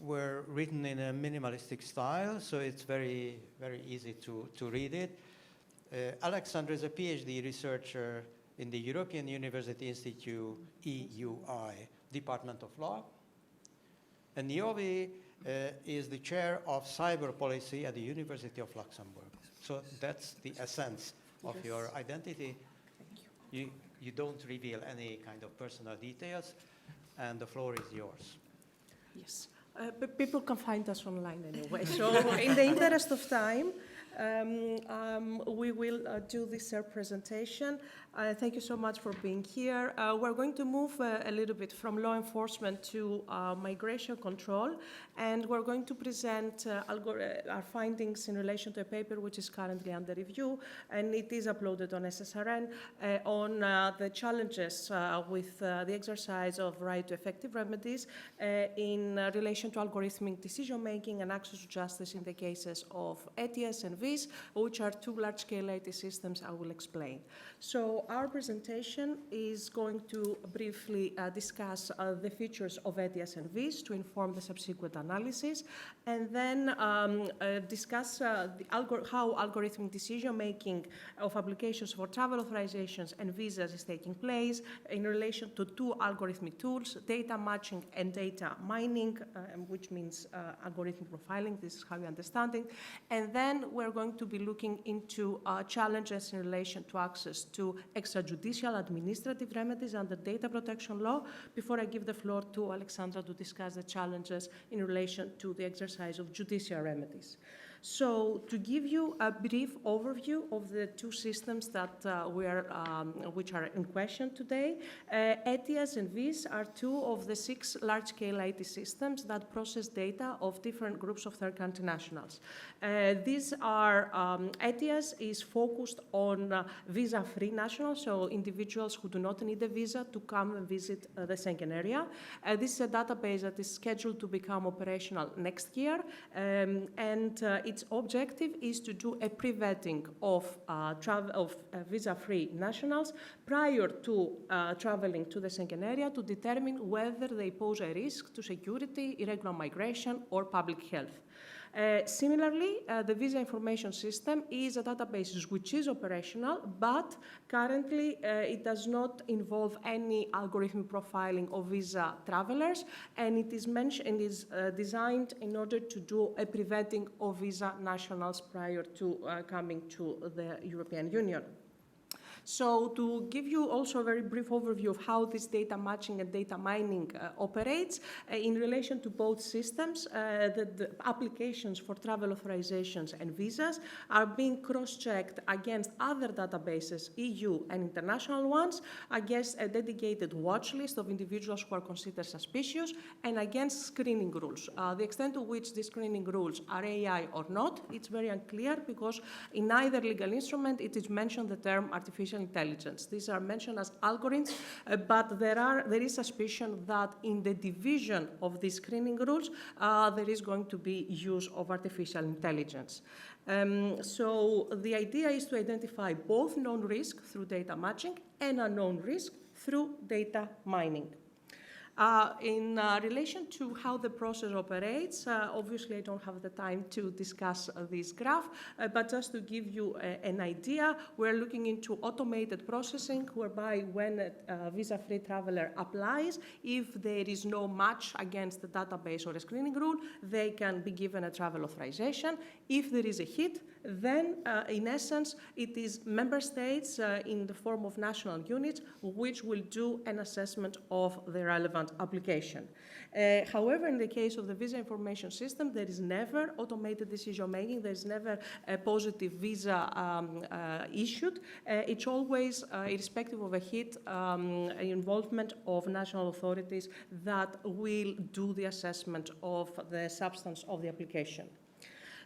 were written in a minimalistic style, so it's very, very easy to read it. Alexandra is a PhD researcher in the European University Institute, EUI, Department of Law. And Niovi is the chair of cyber policy at the University of Luxembourg. So that's the essence of your identity. You don't reveal any kind of personal details, and the floor is yours. Yes. But people can find us online anyway. So in the interest of time, we will do this presentation. Thank you so much for being here. We're going to move a little bit from law enforcement to migration control, and we're going to present our findings in relation to a paper which is currently under review, and it is uploaded on SSRN on the challenges with the exercise of right to effective remedies in relation to algorithmic decision-making and access to justice in the cases of ETIAS and Vs, which are two large-scale IT systems I will explain. So our presentation is going to briefly discuss the features of ETIAS and Vs to inform the subsequent analysis, and then discuss how algorithmic decision-making of applications for travel authorizations and visas is taking place in relation to two algorithmic tools, data matching and data mining, which means algorithmic profiling. This is how you understand it. And then we're going to be looking into challenges in relation to access to extrajudicial administrative remedies under data protection law, before I give the floor to Alexandra to discuss the challenges in relation to the exercise of judicial remedies. So to give you a brief overview of the two systems that which are in question today, ETIAS and VIS are two of the 6 large-scale IT systems that process data of different groups of third-country nationals. These are, ETIAS is focused on visa-free nationals, so individuals who do not need a visa to come and visit the Schengen area. This is a database that is scheduled to become operational next year, and its objective is to do a pre-vetting of visa-free nationals prior to traveling to the Schengen area to determine whether they pose a risk to security, irregular migration, or public health. Similarly, the visa information system is a database which is operational, but currently it does not involve any algorithmic profiling of visa travelers, and it is designed in order to do a pre-vetting of visa nationals prior to coming to the European Union. So to give you also a very brief overview of how this data matching and data mining operates, in relation to both systems, the applications for travel authorizations and visas are being cross-checked against other databases, EU and international ones, against a dedicated watch list of individuals who are considered suspicious, and against screening rules. The extent to which these screening rules are AI or not, it's very unclear, because in neither legal instrument it is mentioned the term artificial intelligence. These are mentioned as algorithms, but there is suspicion that in the division of these screening rules, there is going to be use of artificial intelligence. So the idea is to identify both known risk through data matching and unknown risk through data mining. In relation to how the process operates, obviously I don't have the time to discuss this graph, but just to give you an idea, we're looking into automated processing, whereby when a visa-free traveler applies, if there is no match against the database or a screening rule, they can be given a travel authorization. If there is a hit, then in essence, it is member states in the form of national units which will do an assessment of the relevant application. However, in the case of the visa information system, there is never automated decision-making. There is never a positive visa issued. It's always, irrespective of a hit, involvement of national authorities that will do the assessment of the substance of the application.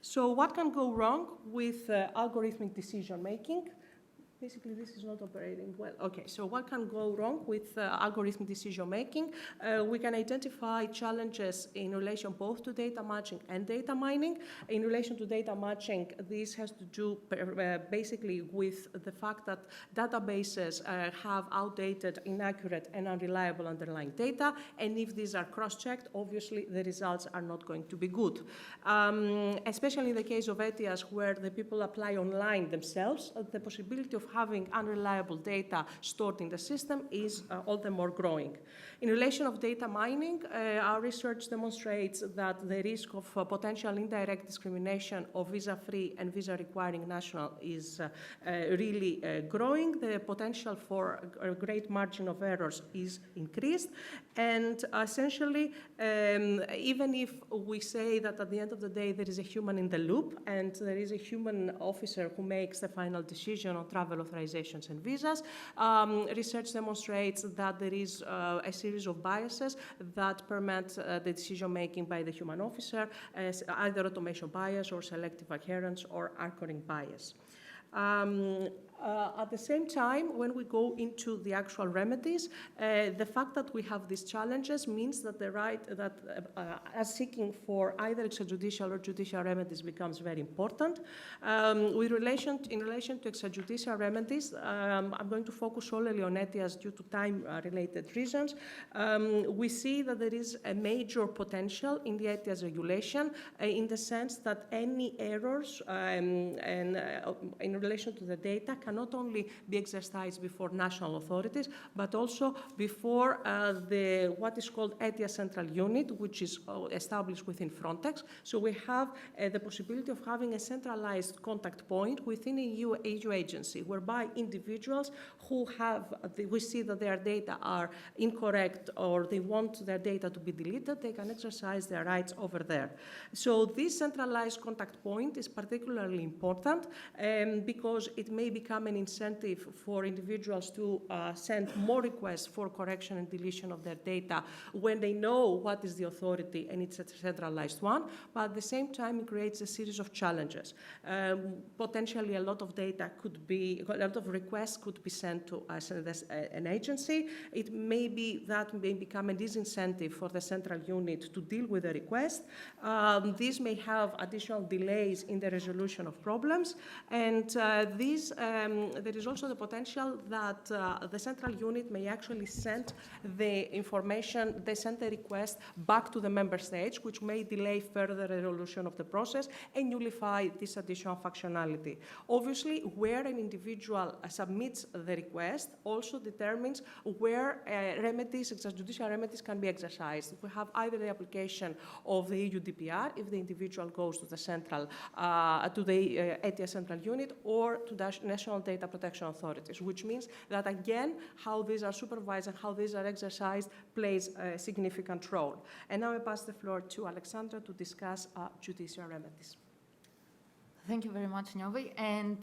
So what can go wrong with algorithmic decision-making? Basically, this is not operating well. Okay, so what can go wrong with algorithmic decision-making? We can identify challenges in relation both to data matching and data mining. In relation to data matching, this has to do basically with the fact that databases have outdated, inaccurate, and unreliable underlying data, and if these are cross-checked, obviously the results are not going to be good. Especially in the case of ETIAS, where the people apply online themselves, the possibility of having unreliable data stored in the system is all the more growing. In relation of data mining, our research demonstrates that the risk of potential indirect discrimination of visa-free and visa-requiring national is really growing. The potential for a great margin of errors is increased, and essentially, even if we say that at the end of the day there is a human in the loop and there is a human officer who makes the final decision on travel authorizations and visas, research demonstrates that there is a series of biases that permit the decision-making by the human officer, as either automation bias or selective adherence or anchoring bias. At the same time, when we go into the actual remedies, the fact that we have these challenges means that the right that as seeking for either extrajudicial or judicial remedies becomes very important. In relation to extrajudicial remedies, I'm going to focus solely on ETIAS due to time-related reasons. We see that there is a major potential in the ETIAS regulation in the sense that any errors in relation to the data can not only be exercised before national authorities, but also before what is called ETIAS Central Unit, which is established within Frontex. So we have the possibility of having a centralized contact point within a EU agency, whereby individuals who we see that their data are incorrect or they want their data to be deleted, they can exercise their rights over there. So this centralized contact point is particularly important because it may become an incentive for individuals to send more requests for correction and deletion of their data when they know what is the authority and it's a centralized one, but at the same time it creates a series of challenges. Potentially a lot of requests could be sent to an agency. It may become a disincentive for the central unit to deal with the request. This may have additional delays in the resolution of problems, and there is also the potential that the central unit may actually send the information, they send the request back to the member states, which may delay further resolution of the process and nullify this additional functionality. Obviously, where an individual submits the request also determines where extrajudicial remedies can be exercised. We have either the application of the EU DPR if the individual goes to the ETIAS Central Unit or to the National Data Protection Authorities, which means that again, how these are supervised and how these are exercised plays a significant role. And now I pass the floor to Alexandra to discuss judicial remedies. Thank you very much, Niovi. And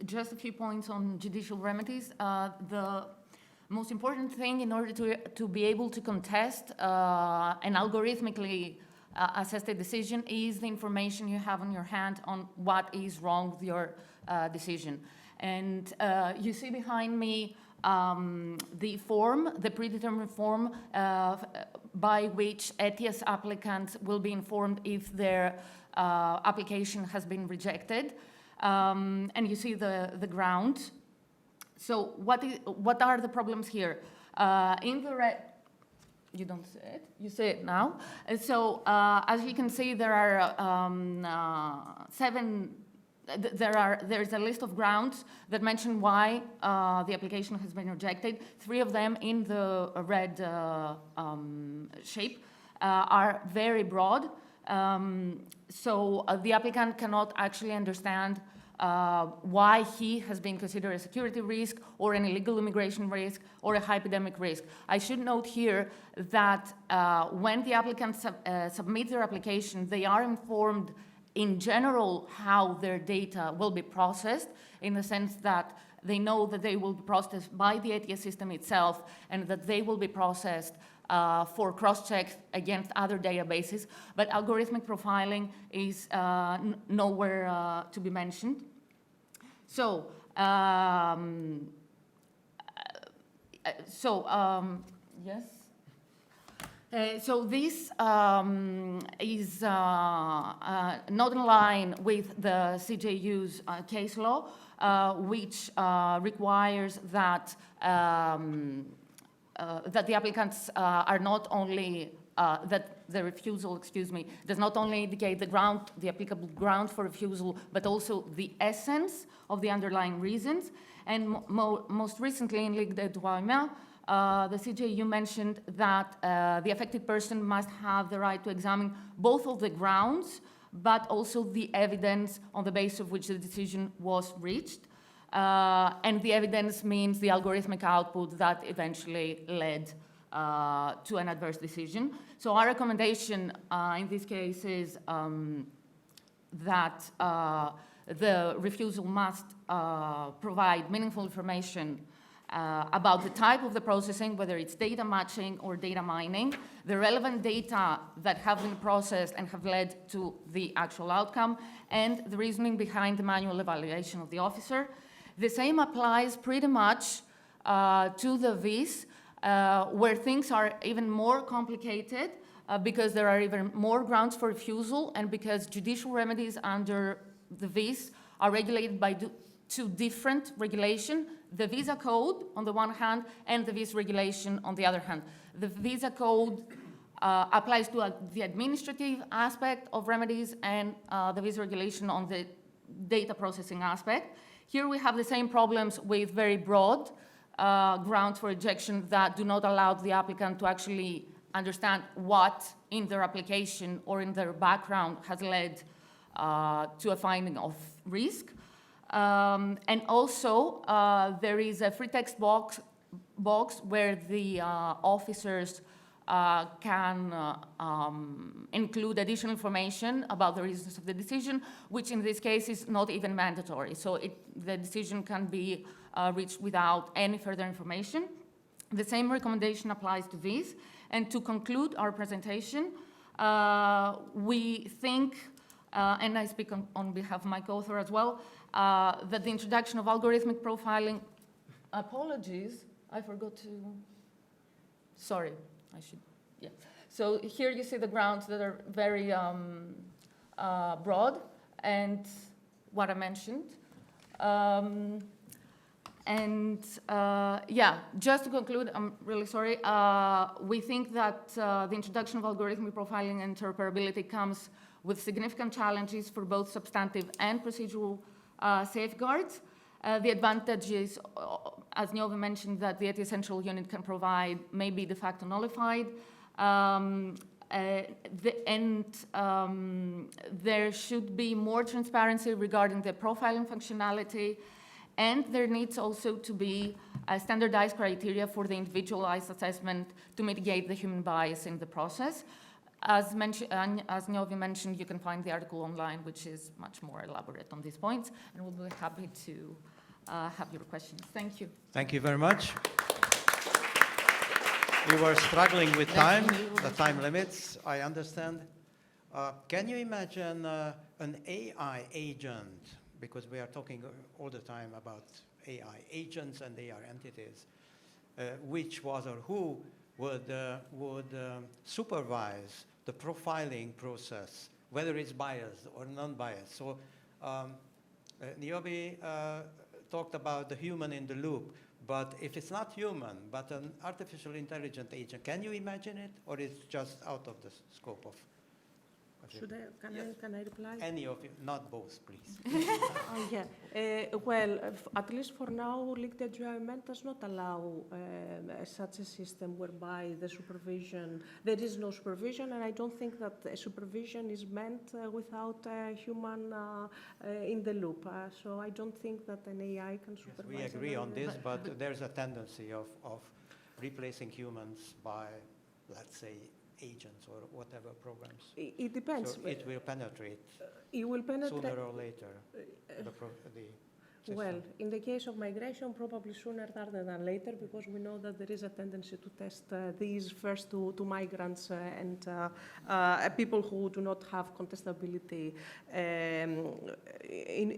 just a few points on judicial remedies. The most important thing in order to be able to contest an algorithmically assessed decision is the information you have on your hand on what is wrong with your decision. And you see behind me the predetermined form by which ETIAS applicants will be informed if their application has been rejected. And you see the ground. So what are the problems here? In the red, you don't see it, you see it now. So as you can see, there are there is a list of grounds that mention why the application has been rejected. 3 of them in the red shape are very broad. So the applicant cannot actually understand why he has been considered a security risk or an illegal immigration risk or a high epidemic risk. I should note here that when the applicants submit their application, they are informed in general how their data will be processed, in the sense that they know that they will be processed by the ETIAS system itself and that they will be processed for cross-checks against other databases, but algorithmic profiling is nowhere to be mentioned. So, yes. So this is not in line with the CJU's case law, which requires that that the applicants are not only that the refusal, does not only indicate the applicable ground for refusal, but also the essence of the underlying reasons. And most recently in Ligue des Droits Humains, the CJU mentioned that the affected person must have the right to examine both of the grounds, but also the evidence on the basis of which the decision was reached. And the evidence means the algorithmic output that eventually led to an adverse decision. So our recommendation in this case is that the refusal must provide meaningful information about the type of the processing, whether it's data matching or data mining, the relevant data that have been processed and have led to the actual outcome, and the reasoning behind the manual evaluation of the officer. The same applies pretty much to the VIS, where things are even more complicated because there are even more grounds for refusal and because judicial remedies under the VIS are regulated by two different regulations, the Visa Code on the one hand and the VIS regulation on the other hand. The Visa Code applies to the administrative aspect of remedies and the VIS regulation on the data processing aspect. Here we have the same problems with very broad grounds for rejection that do not allow the applicant to actually understand what in their application or in their background has led to a finding of risk. And also, there is a free text box where the officers can include additional information about the reasons of the decision, which in this case is not even mandatory. So the decision can be reached without any further information. The same recommendation applies to this. And to conclude our presentation, we think, and I speak on behalf of my co-author as well, that the introduction of algorithmic profiling, apologies, I forgot to, sorry, I should, yeah. So here you see the grounds that are very broad and what I mentioned. Yeah, just to conclude, I'm really sorry, we think that the introduction of algorithmic profiling and interoperability comes with significant challenges for both substantive and procedural safeguards. The advantages, as Niovi mentioned, that the ETIAS central unit can provide may be de facto nullified. There should be more transparency regarding the profiling functionality, and there needs also to be a standardized criteria for the individualized assessment to mitigate the human bias in the process. As Niovi mentioned, you can find the article online, which is much more elaborate on these points, and we'll be happy to have your questions. Thank you. Thank you very much. We were struggling with time, the time limits, I understand. Can you imagine an AI agent, because we are talking all the time about AI agents and AI entities, which was or who would supervise the profiling process, whether it's biased or non-biased. So Niovi talked about the human in the loop, but if it's not human, but an artificial intelligent agent, can you imagine it, or it's just out of the scope of? Can I reply? Any of you, not both, please. Oh, yeah. Well, at least for now, Linked Enjoyment does not allow such a system whereby the supervision, there is no supervision, and I don't think that supervision is meant without a human in the loop. So I don't think that an AI can supervise. Yes, we agree on this, but there's a tendency of replacing humans by, let's say, agents or whatever programs. It depends. So it will penetrate. It will penetrate sooner or later. The system. Well, in the case of migration, probably sooner rather than later, because we know that there is a tendency to test these first to migrants and people who do not have contestability.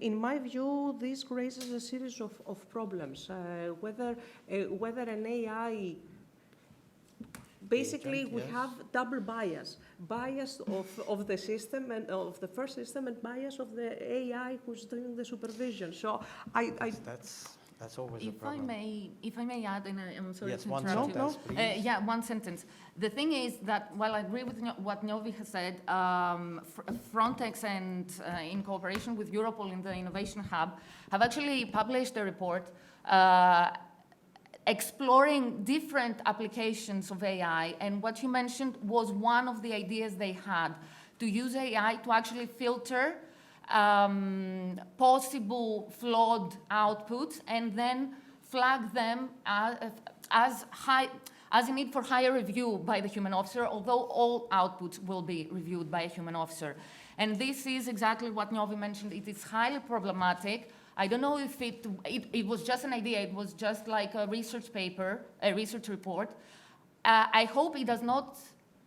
In my view, this raises a series of problems. Whether an AI basically, agent, we yes. have double bias of the system and of the first system, and bias of the AI who's doing the supervision. So that's always a problem. If I may add, and I'm sorry yes, to one interrupt you. sentence, please. Yeah, one sentence. The thing is that while I agree with what Niovi has said, Frontex and in cooperation with Europol in the Innovation Hub have actually published a report exploring different applications of AI, and what you mentioned was one of the ideas they had, to use AI to actually filter possible flawed outputs and then flag them as a need for higher review by the human officer, although all outputs will be reviewed by a human officer. And this is exactly what Niovi mentioned. It is highly problematic. I don't know if it was just an idea, it was just like a research paper, a research report. I hope it does not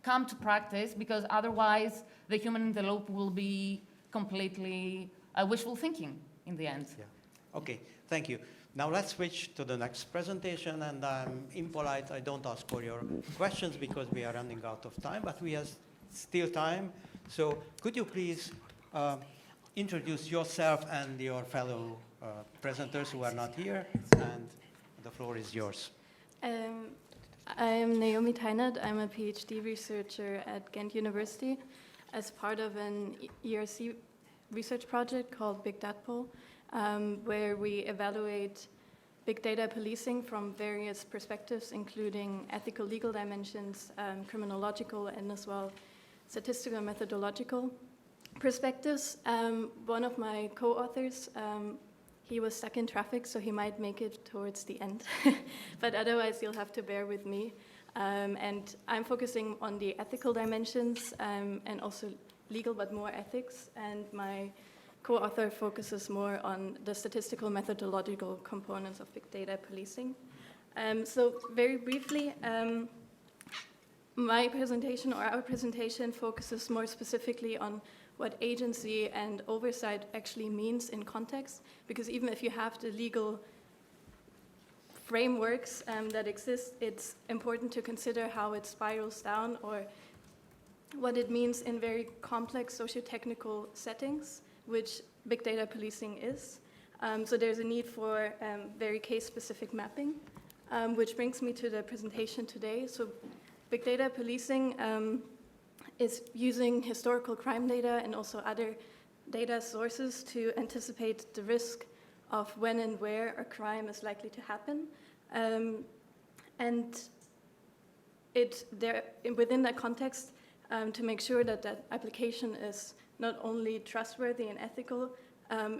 come to practice, because otherwise the human in the loop will be completely wishful thinking in the end. Yeah. Okay, thank you. Now let's switch to the next presentation, and I'm impolite, I don't ask for your questions because we are running out of time, but we have still time. So could you please introduce yourself and your fellow presenters who are not here, and the floor is yours. I'm Naomi Theinert. I'm a PhD researcher at Ghent University as part of an ERC research project called Big Data, where we evaluate big data policing from various perspectives, including ethical, legal dimensions, criminological, and as well statistical and methodological perspectives. One of my co-authors, he was stuck in traffic, so he might make it towards the end. But otherwise, you'll have to bear with me. And I'm focusing on the ethical dimensions and also legal, but more ethics. And my co-author focuses more on the statistical methodological components of big data policing. So very briefly, my presentation or our presentation focuses more specifically on what agency and oversight actually means in context, because even if you have the legal frameworks that exist, it's important to consider how it spirals down or what it means in very complex socio-technical settings, which big data policing is. So there's a need for very case-specific mapping, which brings me to the presentation today. So big data policing is using historical crime data and also other data sources to anticipate the risk of when and where a crime is likely to happen. And within that context, to make sure that that application is not only trustworthy and ethical,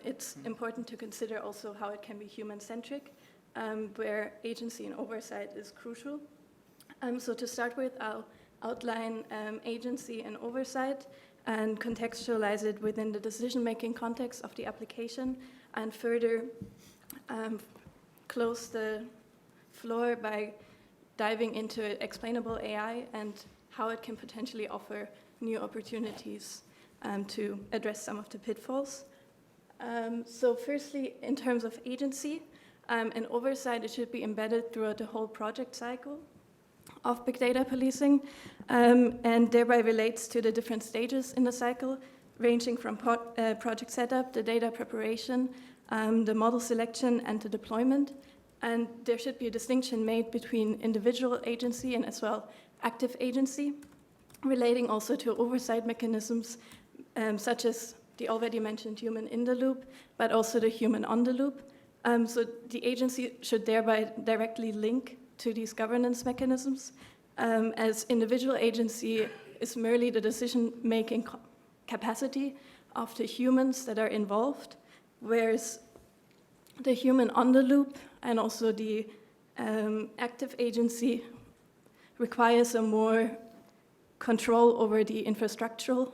it's important to consider also how it can be human-centric, where agency and oversight is crucial. So to start with, I'll outline agency and oversight and contextualize it within the decision-making context of the application, and further close the floor by diving into explainable AI and how it can potentially offer new opportunities to address some of the pitfalls. So firstly, in terms of agency and oversight, it should be embedded throughout the whole project cycle of big data policing, and thereby relates to the different stages in the cycle, ranging from project setup, the data preparation, the model selection, and the deployment. And there should be a distinction made between individual agency and as well active agency, relating also to oversight mechanisms such as the already mentioned human in the loop, but also the human on the loop. So the agency should thereby directly link to these governance mechanisms, as individual agency is merely the decision-making capacity of the humans that are involved, whereas the human on the loop and also the active agency requires a more control over the infrastructural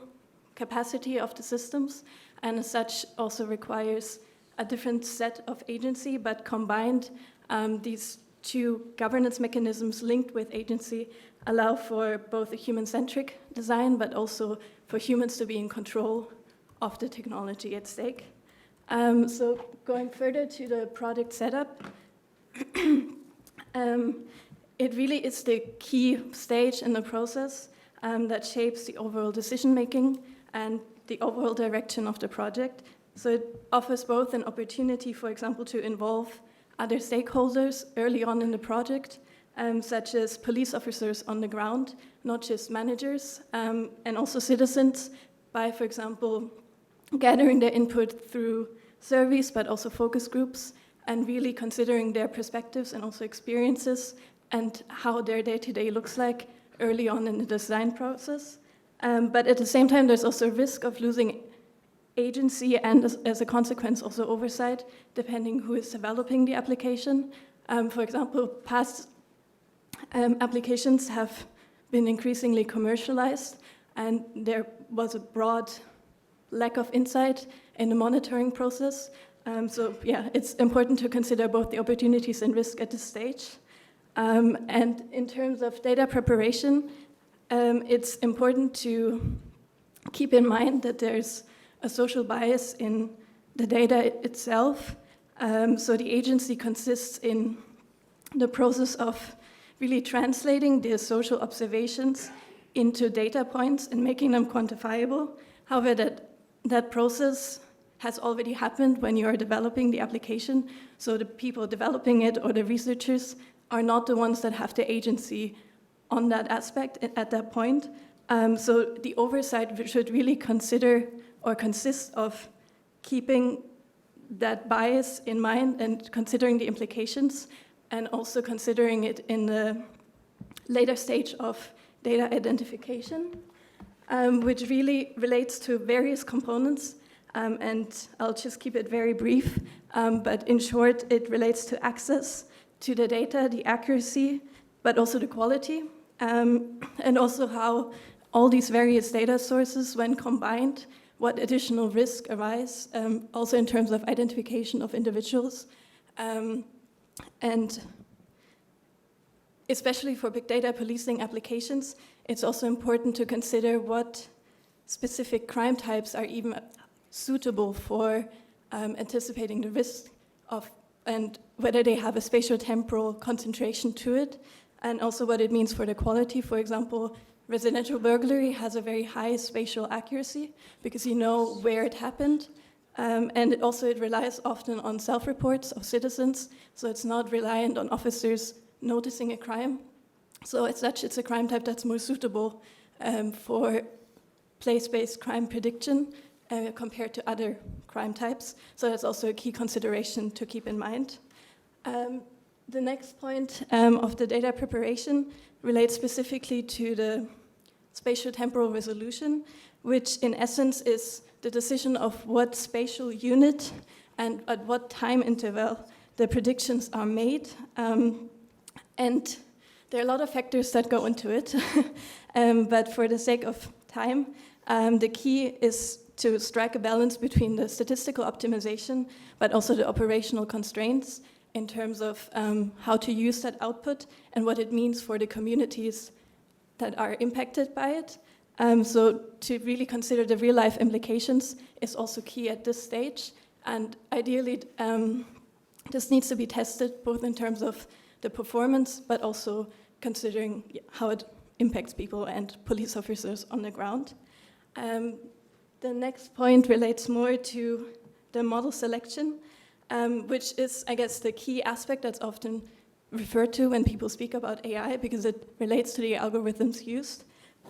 capacity of the systems, and as such also requires a different set of agency, but combined, these two governance mechanisms linked with agency allow for both a human-centric design, but also for humans to be in control of the technology at stake. So going further to the product setup, it really is the key stage in the process that shapes the overall decision-making and the overall direction of the project. So it offers both an opportunity, for example, to involve other stakeholders early on in the project, such as police officers on the ground, not just managers, and also citizens by, for example, gathering their input through surveys, but also focus groups, and really considering their perspectives and also experiences and how their day-to-day looks like early on in the design process. But at the same time, there's also a risk of losing agency and, as a consequence, also oversight, depending who is developing the application. For example, past applications have been increasingly commercialized, and there was a broad lack of insight in the monitoring process. So yeah, it's important to consider both the opportunities and risk at this stage. And in terms of data preparation, it's important to keep in mind that there's a social bias in the data itself, So the agency consists in the process of really translating the social observations into data points and making them quantifiable. However, that process has already happened when you are developing the application. So the people developing it or the researchers are not the ones that have the agency on that aspect at that point. So the oversight should really consider or consist of keeping that bias in mind and considering the implications, and also considering it in the later stage of data identification, which really relates to various components. And I'll just keep it very brief, but in short, it relates to access to the data, the accuracy, but also the quality, and also how all these various data sources, when combined, what additional risk arise, also in terms of identification of individuals. And especially for big data policing applications, it's also important to consider what specific crime types are even suitable for anticipating the risk of, and whether they have a spatial-temporal concentration to it, and also what it means for the quality. For example, residential burglary has a very high spatial accuracy because you know where it happened, and it relies often on self-reports of citizens, so it's not reliant on officers noticing a crime. So as such, it's a crime type that's more suitable for place-based crime prediction compared to other crime types. So that's also a key consideration to keep in mind. The next point of the data preparation relates specifically to the spatial-temporal resolution, which in essence is the decision of what spatial unit and at what time interval the predictions are made. And there are a lot of factors that go into it, but for the sake of time, the key is to strike a balance between the statistical optimization, but also the operational constraints in terms of how to use that output and what it means for the communities that are impacted by it. So to really consider the real-life implications is also key at this stage. And ideally, this needs to be tested both in terms of the performance, but also considering how it impacts people and police officers on the ground. The next point relates more to the model selection, which is, I guess, the key aspect that's often referred to when people speak about AI, because it relates to the algorithms used.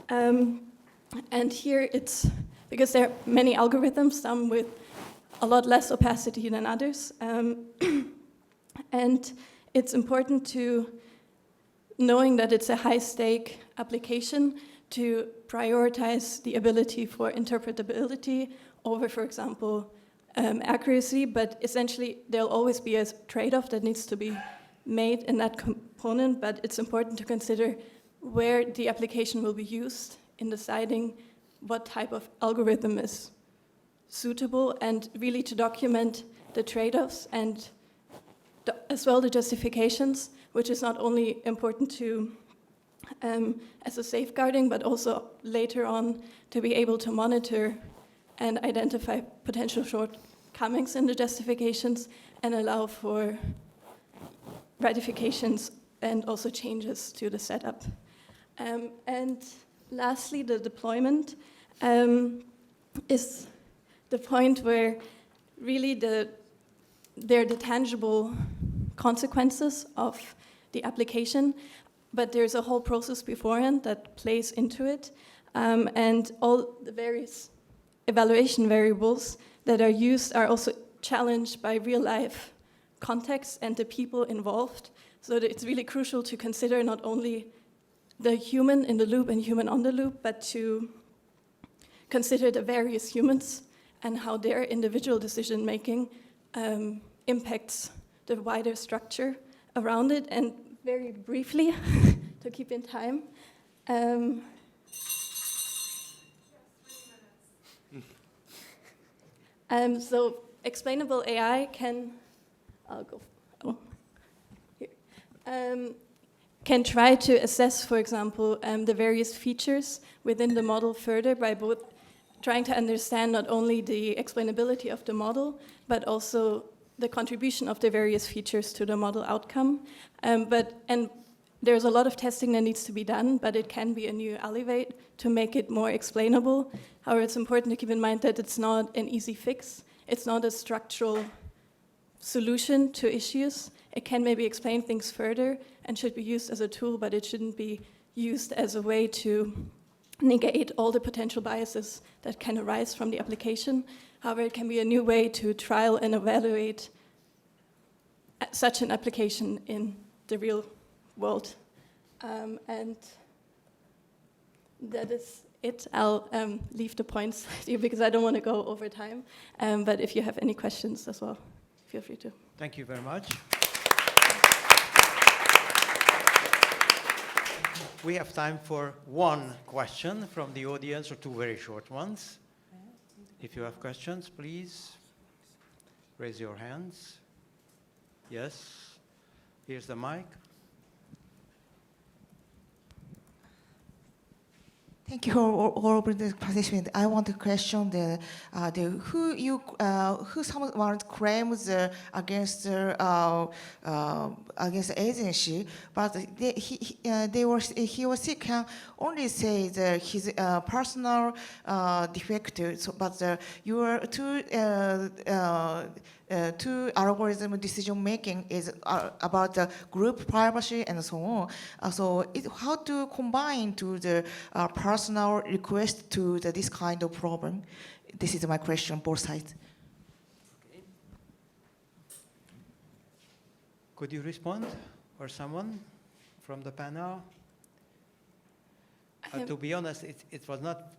And here it's, because there are many algorithms, some with a lot less opacity than others, and it's important to, knowing that it's a high-stake application, to prioritize the ability for interpretability over, for example, accuracy, but essentially there'll always be a trade-off that needs to be made in that component, but it's important to consider where the application will be used in deciding what type of algorithm is suitable, and really to document the trade-offs and as well the justifications, which is not only important to as a safeguarding, but also later on to be able to monitor and identify potential shortcomings in the justifications and allow for ratifications and also changes to the setup. And lastly, the deployment is the point where really there are the tangible consequences of the application, but there's a whole process beforehand that plays into it, and all the various evaluation variables that are used are also challenged by real-life context and the people involved. So that it's really crucial to consider not only the human in the loop and human on the loop, but to consider the various humans and how their individual decision-making impacts the wider structure around it. And very briefly, to keep in time, so explainable AI can, can try to assess, for example, the various features within the model further by both trying to understand not only the explainability of the model, but also the contribution of the various features to the model outcome. And there's a lot of testing that needs to be done, but it can be a new alleviate to make it more explainable. However, it's important to keep in mind that it's not an easy fix. It's not a structural solution to issues. It can maybe explain things further and should be used as a tool, but it shouldn't be used as a way to negate all the potential biases that can arise from the application. However, it can be a new way to trial and evaluate such an application in the real world. And that is it. I'll leave the points to you because I don't want to go over time. But if you have any questions as well, feel free to. Thank you very much. We have time for one question from the audience, or two very short ones. If you have questions, please raise your hands. Yes, here's the mic. Thank you for all of the participants. I want to question who someone claims against the agency, but he can only say that his personal defect. But your two algorithm decision making is about the group privacy and so on. So how to combine to the personal request to this kind of problem? This is my question, both sides. Okay. Could you respond, or someone from the panel? To be honest, it was not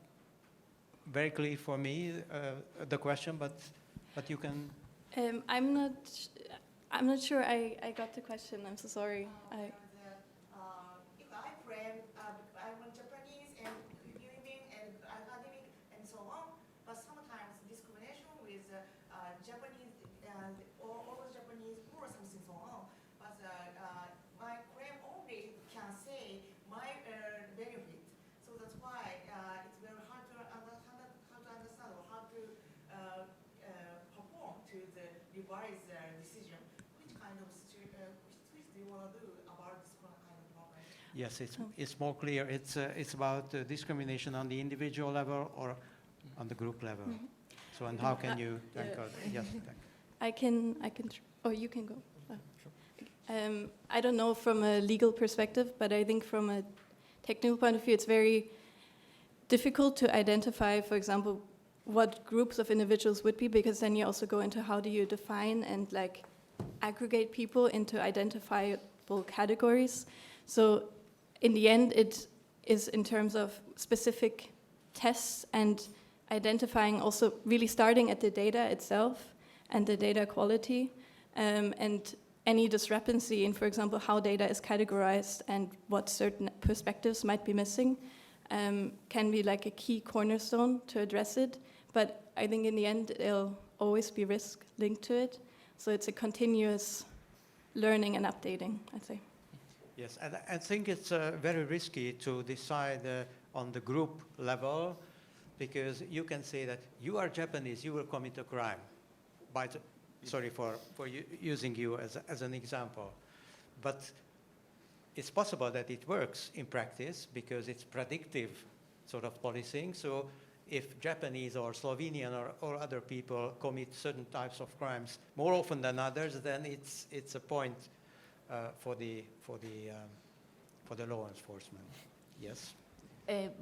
very clear for me, the question, but you can. I'm not sure I got the question. I'm so sorry. If I frame, I want Japanese and Niovi and Algorithmic and so on, but sometimes discrimination with Japanese or Japanese or something so on. But my claim only can say my benefit. So that's why it's very hard to understand or how to perform to the revise decision. Which kind of which do you want to do about this kind of problem? Yes, it's more clear. It's about discrimination on the individual level or on the group level. Mm-hmm. So, and how can you tackle? Yes, I can. Oh, you can go. Oh. Sure. I don't know from a legal perspective, but I think from a technical point of view, it's very difficult to identify, for example, what groups of individuals would be, because then you also go into how do you define and like aggregate people into identifiable categories. So in the end, it is in terms of specific tests and identifying, also really starting at the data itself and the data quality, and any discrepancy in, for example, how data is categorized and what certain perspectives might be missing, can be like a key cornerstone to address it. But I think in the end, there'll always be risk linked to it. So it's a continuous learning and updating, I'd say. Yes, and I think it's very risky to decide on the group level, because you can say that you are Japanese, you will commit a crime. Sorry for using you as an example. But it's possible that it works in practice because it's predictive sort of policing. So if Japanese or Slovenian or other people commit certain types of crimes more often than others, then it's a point for the law enforcement. Yes.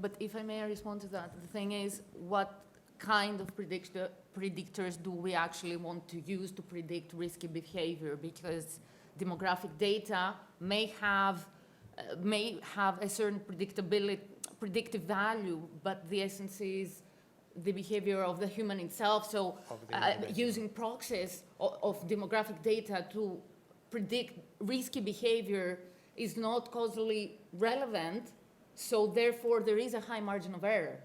But if I may respond to that, the thing is, what kind of predictors do we actually want to use to predict risky behavior? Because demographic data may have a certain predictive value, but the essence is the behavior of the human itself. So using proxies of demographic data to predict risky behavior is not causally relevant. So therefore, there is a high margin of error.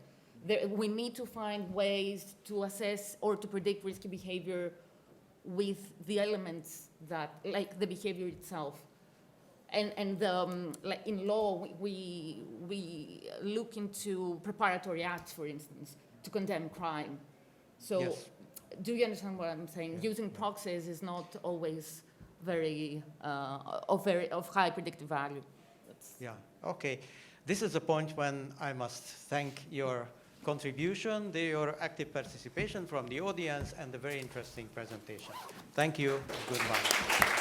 We need to find ways to assess or to predict risky behavior with the elements that, like the behavior itself. And like in law, we look into preparatory acts, for instance, to condemn crime. So yes. do you understand what I'm saying? Yeah. Using proxies is not always very of high predictive value. Yeah, okay. This is the point when I must thank your contribution, your active participation from the audience, and the very interesting presentation. Thank you. Goodbye.